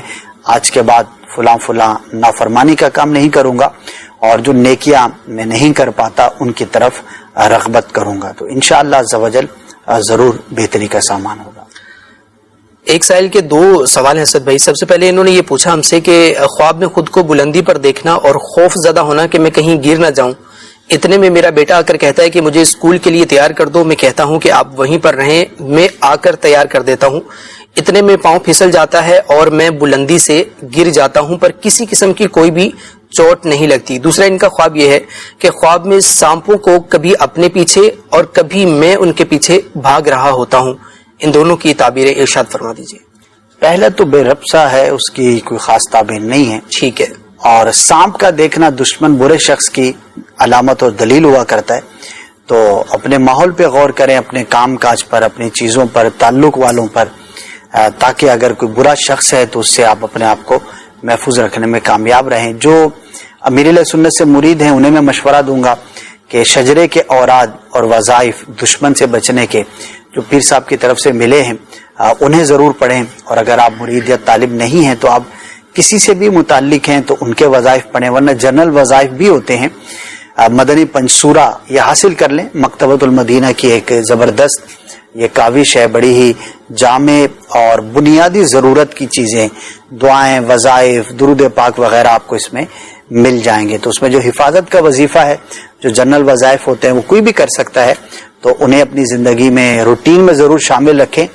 آج کے بعد فلاں فلاں نافرمانی کا کام نہیں کروں گا اور جو نیکیاں میں نہیں کر پاتا ان کی طرف رغبت کروں گا، تو انشاءاللہ عز و جل ضرور بہتری کا سامان ہوگا۔ ایک سائل کے 2 سوال ہیں اسد بھائی۔ سب سے پہلے انہوں نے یہ پوچھا ہم سے کہ خواب میں خود کو بلندی پر دیکھنا اور خوف زدہ ہونا کہ میں کہیں گر نہ جاؤں، اتنے میں میرا بیٹا آ کر کہتا ہے کہ مجھے اسکول کے لیے تیار کر دو، میں کہتا ہوں کہ آپ وہیں پر رہیں، میں آ کر تیار کر دیتا ہوں، اتنے میں پاؤں پھسل جاتا ہے اور میں بلندی سے گر جاتا ہوں پر کسی قسم کی کوئی بھی چوٹ نہیں لگتی۔ دوسرا ان کا خواب یہ ہے کہ خواب میں سانپوں کو کبھی اپنے پیچھے اور کبھی میں ان کے پیچھے بھاگ رہا ہوتا ہوں، ان دونوں کی تعبیریں ارشاد فرما دیجیے۔ پہلا تو بے رب سا ہے، اس کی کوئی خاص تعبیر نہیں ہے، ٹھیک ہے، اور سانپ کا دیکھنا دشمن برے شخص کی علامت اور دلیل ہوا کرتا ہے، تو اپنے ماحول پہ غور کریں، اپنے کام کاج پر، اپنی چیزوں پر، تعلق والوں پر، تاکہ اگر کوئی برا شخص ہے تو اس سے آپ اپنے آپ کو محفوظ رکھنے میں کامیاب رہیں۔ جو امیر علیہ سنت سے مرید ہیں انہیں میں مشورہ دوں گا کہ شجرے کے اوراد اور وظائف دشمن سے بچنے کے جو پیر صاحب کی طرف سے ملے ہیں انہیں ضرور پڑھیں، اور اگر آپ مرید یا طالب نہیں ہیں تو آپ کسی سے بھی متعلق ہیں تو ان کے وظائف پڑھیں، ورنہ جنرل وظائف بھی ہوتے ہیں، مدنی پنجسورہ یہ حاصل کر لیں۔ مکتبۃ المدینہ کی ایک زبردست یہ کاوش ہے، بڑی ہی جامع اور بنیادی ضرورت کی چیزیں، دعائیں، وظائف، درود پاک وغیرہ آپ کو اس میں مل جائیں گے۔ تو اس میں جو حفاظت کا وظیفہ ہے، جو جنرل وظائف ہوتے ہیں وہ کوئی بھی کر سکتا ہے، تو انہیں اپنی زندگی میں روٹین میں ضرور شامل رکھیں،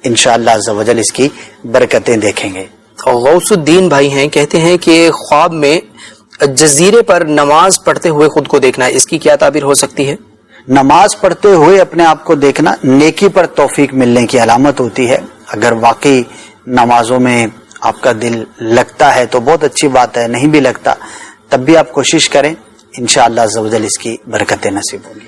انشاءاللہ عز و جل اس کی برکتیں دیکھیں گے۔ غوث الدین بھائی ہیں، کہتے ہیں کہ خواب میں جزیرے پر نماز پڑھتے ہوئے خود کو دیکھنا، اس کی کیا تعبیر ہو سکتی ہے؟ نماز پڑھتے ہوئے اپنے آپ کو دیکھنا نیکی پر توفیق ملنے کی علامت ہوتی ہے۔ اگر واقعی نمازوں میں آپ کا دل لگتا ہے تو بہت اچھی بات ہے، نہیں بھی لگتا تب بھی آپ کوشش کریں، انشاءاللہ عز و جل اس کی برکتیں نصیب ہوں گی۔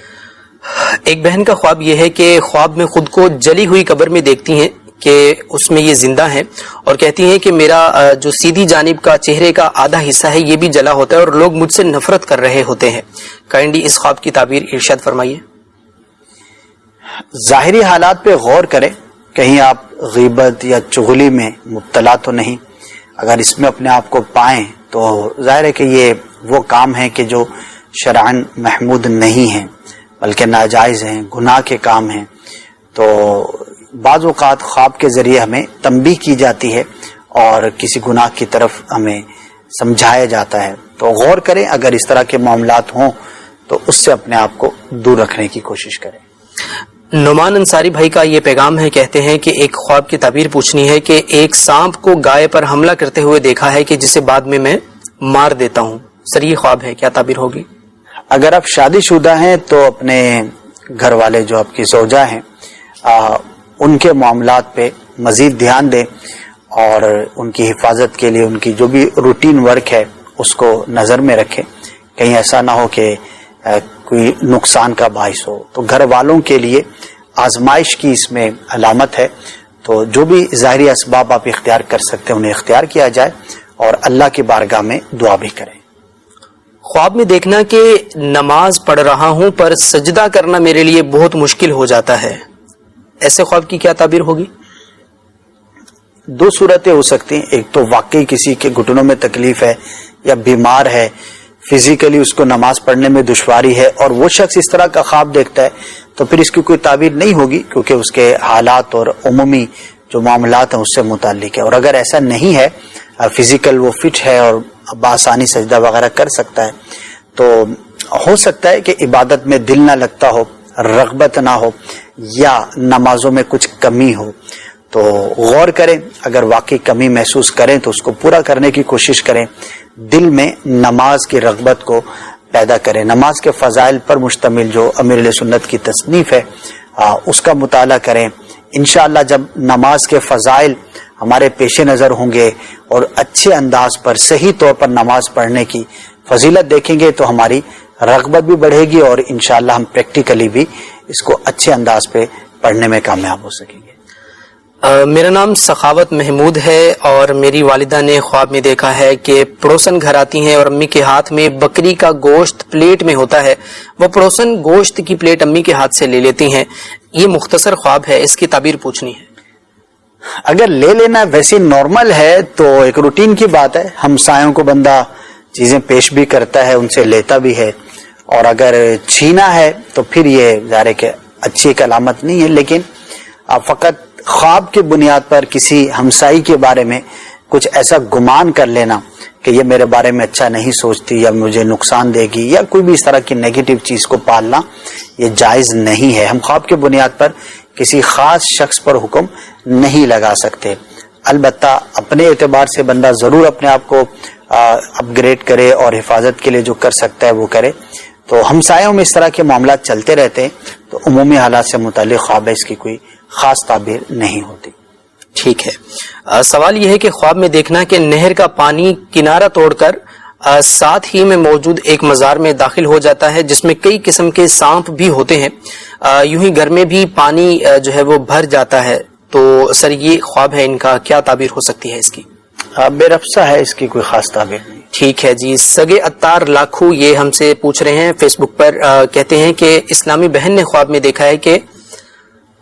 ایک بہن کا خواب یہ ہے کہ خواب میں خود کو جلی ہوئی قبر میں دیکھتی ہیں کہ اس میں یہ زندہ ہیں، اور کہتی ہیں کہ میرا جو سیدھی جانب کا چہرے کا آدھا حصہ ہے یہ بھی جلا ہوتا ہے اور لوگ مجھ سے نفرت کر رہے ہوتے ہیں۔ کائنڈلی اس خواب کی تعبیر ارشاد فرمائیے۔ ظاہری حالات پہ غور کریں، کہیں آپ غیبت یا چغلی میں مبتلا تو نہیں، اگر اس میں اپنے آپ کو پائیں تو ظاہر ہے کہ یہ وہ کام ہے کہ جو شرعاً محمود نہیں ہیں بلکہ ناجائز ہیں، گناہ کے کام ہیں۔ تو بعض اوقات خواب کے ذریعے ہمیں تنبیہ کی جاتی ہے اور کسی گناہ کی طرف ہمیں سمجھایا جاتا ہے، تو غور کریں، اگر اس طرح کے معاملات ہوں تو اس سے اپنے آپ کو دور رکھنے کی کوشش کریں۔ نعمان انصاری بھائی کا یہ پیغام ہے، کہتے ہیں کہ ایک خواب کی تعبیر پوچھنی ہے کہ ایک سانپ کو گائے پر حملہ کرتے ہوئے دیکھا ہے کہ جسے بعد میں مار دیتا ہوں۔ سر یہ خواب ہے، کیا تعبیر ہوگی؟ اگر آپ شادی شدہ ہیں تو اپنے گھر والے جو آپ کی زوجہ ہیں ان کے معاملات پہ مزید دھیان دیں، اور ان کی حفاظت کے لیے ان کی جو بھی روٹین ورک ہے اس کو نظر میں رکھیں، کہیں ایسا نہ ہو کہ کوئی نقصان کا باعث ہو۔ تو گھر والوں کے لیے آزمائش کی اس میں علامت ہے، تو جو بھی ظاہری اسباب آپ اختیار کر سکتے ہیں انہیں اختیار کیا جائے، اور اللہ کی بارگاہ میں دعا بھی کریں۔ خواب میں دیکھنا کہ نماز پڑھ رہا ہوں پر سجدہ کرنا میرے لیے بہت مشکل ہو جاتا ہے، ایسے خواب کی کیا تعبیر ہوگی؟ دو صورتیں ہو سکتی ہیں، ایک تو واقعی کسی کے گھٹنوں میں تکلیف ہے یا بیمار ہے، فزیکلی اس کو نماز پڑھنے میں دشواری ہے، اور وہ شخص اس طرح کا خواب دیکھتا ہے تو پھر اس کی کوئی تعبیر نہیں ہوگی، کیونکہ اس کے حالات اور عمومی جو معاملات ہیں اس سے متعلق ہے۔ اور اگر ایسا نہیں ہے، فزیکل وہ فٹ ہے اور بآسانی سجدہ وغیرہ کر سکتا ہے، تو ہو سکتا ہے کہ عبادت میں دل نہ لگتا ہو، رغبت نہ ہو، یا نمازوں میں کچھ کمی ہو، تو غور کریں، اگر واقعی کمی محسوس کریں تو اس کو پورا کرنے کی کوشش کریں، دل میں نماز کی رغبت کو پیدا کریں۔ نماز کے فضائل پر مشتمل جو امیر علیہ سنت کی تصنیف ہے اس کا مطالعہ کریں۔ انشاءاللہ جب نماز کے فضائل ہمارے پیش نظر ہوں گے اور اچھے انداز پر صحیح طور پر نماز پڑھنے کی فضیلت دیکھیں گے تو ہماری رغبت بھی بڑھے گی، اور انشاءاللہ ہم پریکٹیکلی بھی اس کو اچھے انداز پہ پڑھنے میں کامیاب ہو سکیں گے۔ میرا نام سخاوت محمود ہے، اور میری والدہ نے خواب میں دیکھا ہے کہ پڑوسن گھر آتی ہیں اور امی کے ہاتھ میں بکری کا گوشت پلیٹ میں ہوتا ہے، وہ پڑوسن گوشت کی پلیٹ امی کے ہاتھ سے لے لیتی ہیں۔ یہ مختصر خواب ہے، اس کی تعبیر پوچھنی ہے۔ اگر لے لینا ویسے نارمل ہے تو ایک روٹین کی بات ہے، ہمسایوں کو بندہ چیزیں پیش بھی کرتا ہے، ان سے لیتا بھی ہے، اور اگر چھینا ہے تو پھر یہ ظاہر ہے کہ اچھی ایک علامت نہیں ہے. لیکن آپ فقط خواب کی بنیاد پر کسی ہمسائی کے بارے میں کچھ ایسا گمان کر لینا کہ یہ میرے بارے میں اچھا نہیں سوچتی یا مجھے نقصان دے گی، یا کوئی بھی اس طرح کی نیگیٹو چیز کو پالنا یہ جائز نہیں ہے. ہم خواب کی بنیاد پر کسی خاص شخص پر حکم نہیں لگا سکتے. البتہ اپنے اعتبار سے بندہ ضرور اپنے آپ کو اپ گریڈ کرے اور حفاظت کے لیے جو کر سکتا ہے وہ کرے. تو ہمسایوں میں اس طرح کے معاملات چلتے رہتے ہیں، تو عمومی حالات سے متعلق خواب اس کی کوئی خاص تعبیر نہیں ہوتی. ٹھیک ہے. سوال یہ ہے کہ خواب میں دیکھنا کہ نہر کا پانی کنارہ توڑ کر ساتھ ہی میں موجود ایک مزار میں داخل ہو جاتا ہے جس میں کئی قسم کے سانپ بھی ہوتے ہیں، یوں ہی گھر میں بھی پانی جو ہے وہ بھر جاتا ہے. تو سر یہ خواب ہے، ان کا کیا تعبیر ہو سکتی ہے اس کی؟ بے رفسہ ہے، اس کی کوئی خاص تعبیر نہیں. ٹھیک ہے جی. سگے اتار لاکھو یہ ہم سے پوچھ رہے ہیں فیس بک پر، کہتے ہیں کہ اسلامی بہن نے خواب میں دیکھا ہے کہ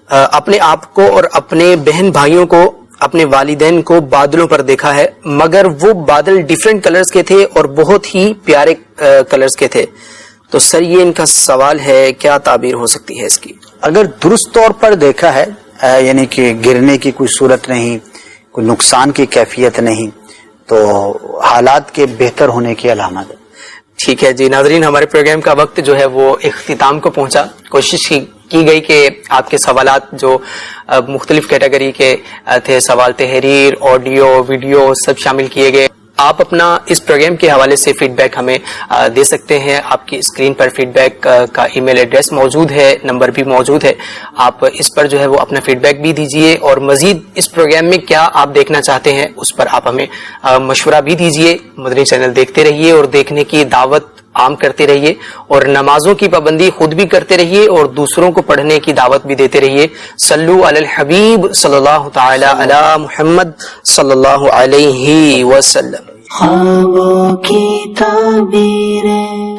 اپنے آپ کو اور اپنے بہن بھائیوں کو، اپنے والدین کو بادلوں پر دیکھا ہے، مگر وہ بادل ڈیفرنٹ کلرز کے تھے اور بہت ہی پیارے کلرز کے تھے. تو سر یہ ان کا سوال ہے، کیا تعبیر ہو سکتی ہے اس کی؟ اگر درست طور پر دیکھا ہے، یعنی کہ گرنے کی کوئی صورت نہیں، کوئی نقصان کی کیفیت نہیں، تو حالات کے بہتر ہونے کی علامت ہے. ٹھیک ہے جی. ناظرین، ہمارے پروگرام کا وقت جو ہے وہ اختتام کو پہنچا. کوشش کی گئی کہ آپ کے سوالات جو مختلف کیٹیگری کے تھے، سوال تحریر، آڈیو، ویڈیو، سب شامل کیے گئے. آپ اپنا اس پروگرام کے حوالے سے فیڈ بیک ہمیں دے سکتے ہیں. آپ کی اسکرین پر فیڈ بیک کا ای میل ایڈریس موجود ہے، نمبر بھی موجود ہے. آپ اس پر جو ہے وہ اپنا فیڈ بیک بھی دیجئے، اور مزید اس پروگرام میں کیا آپ دیکھنا چاہتے ہیں اس پر آپ ہمیں مشورہ بھی دیجئے. مدنی چینل دیکھتے رہیے اور دیکھنے کی دعوت عام کرتے رہیے، اور نمازوں کی پابندی خود بھی کرتے رہیے اور دوسروں کو پڑھنے کی دعوت بھی دیتے رہیے. صلو علی الحبیب صلی اللہ تعالی علی محمد صلی اللہ علیہ وسلم. خوابوں کی تعبیریں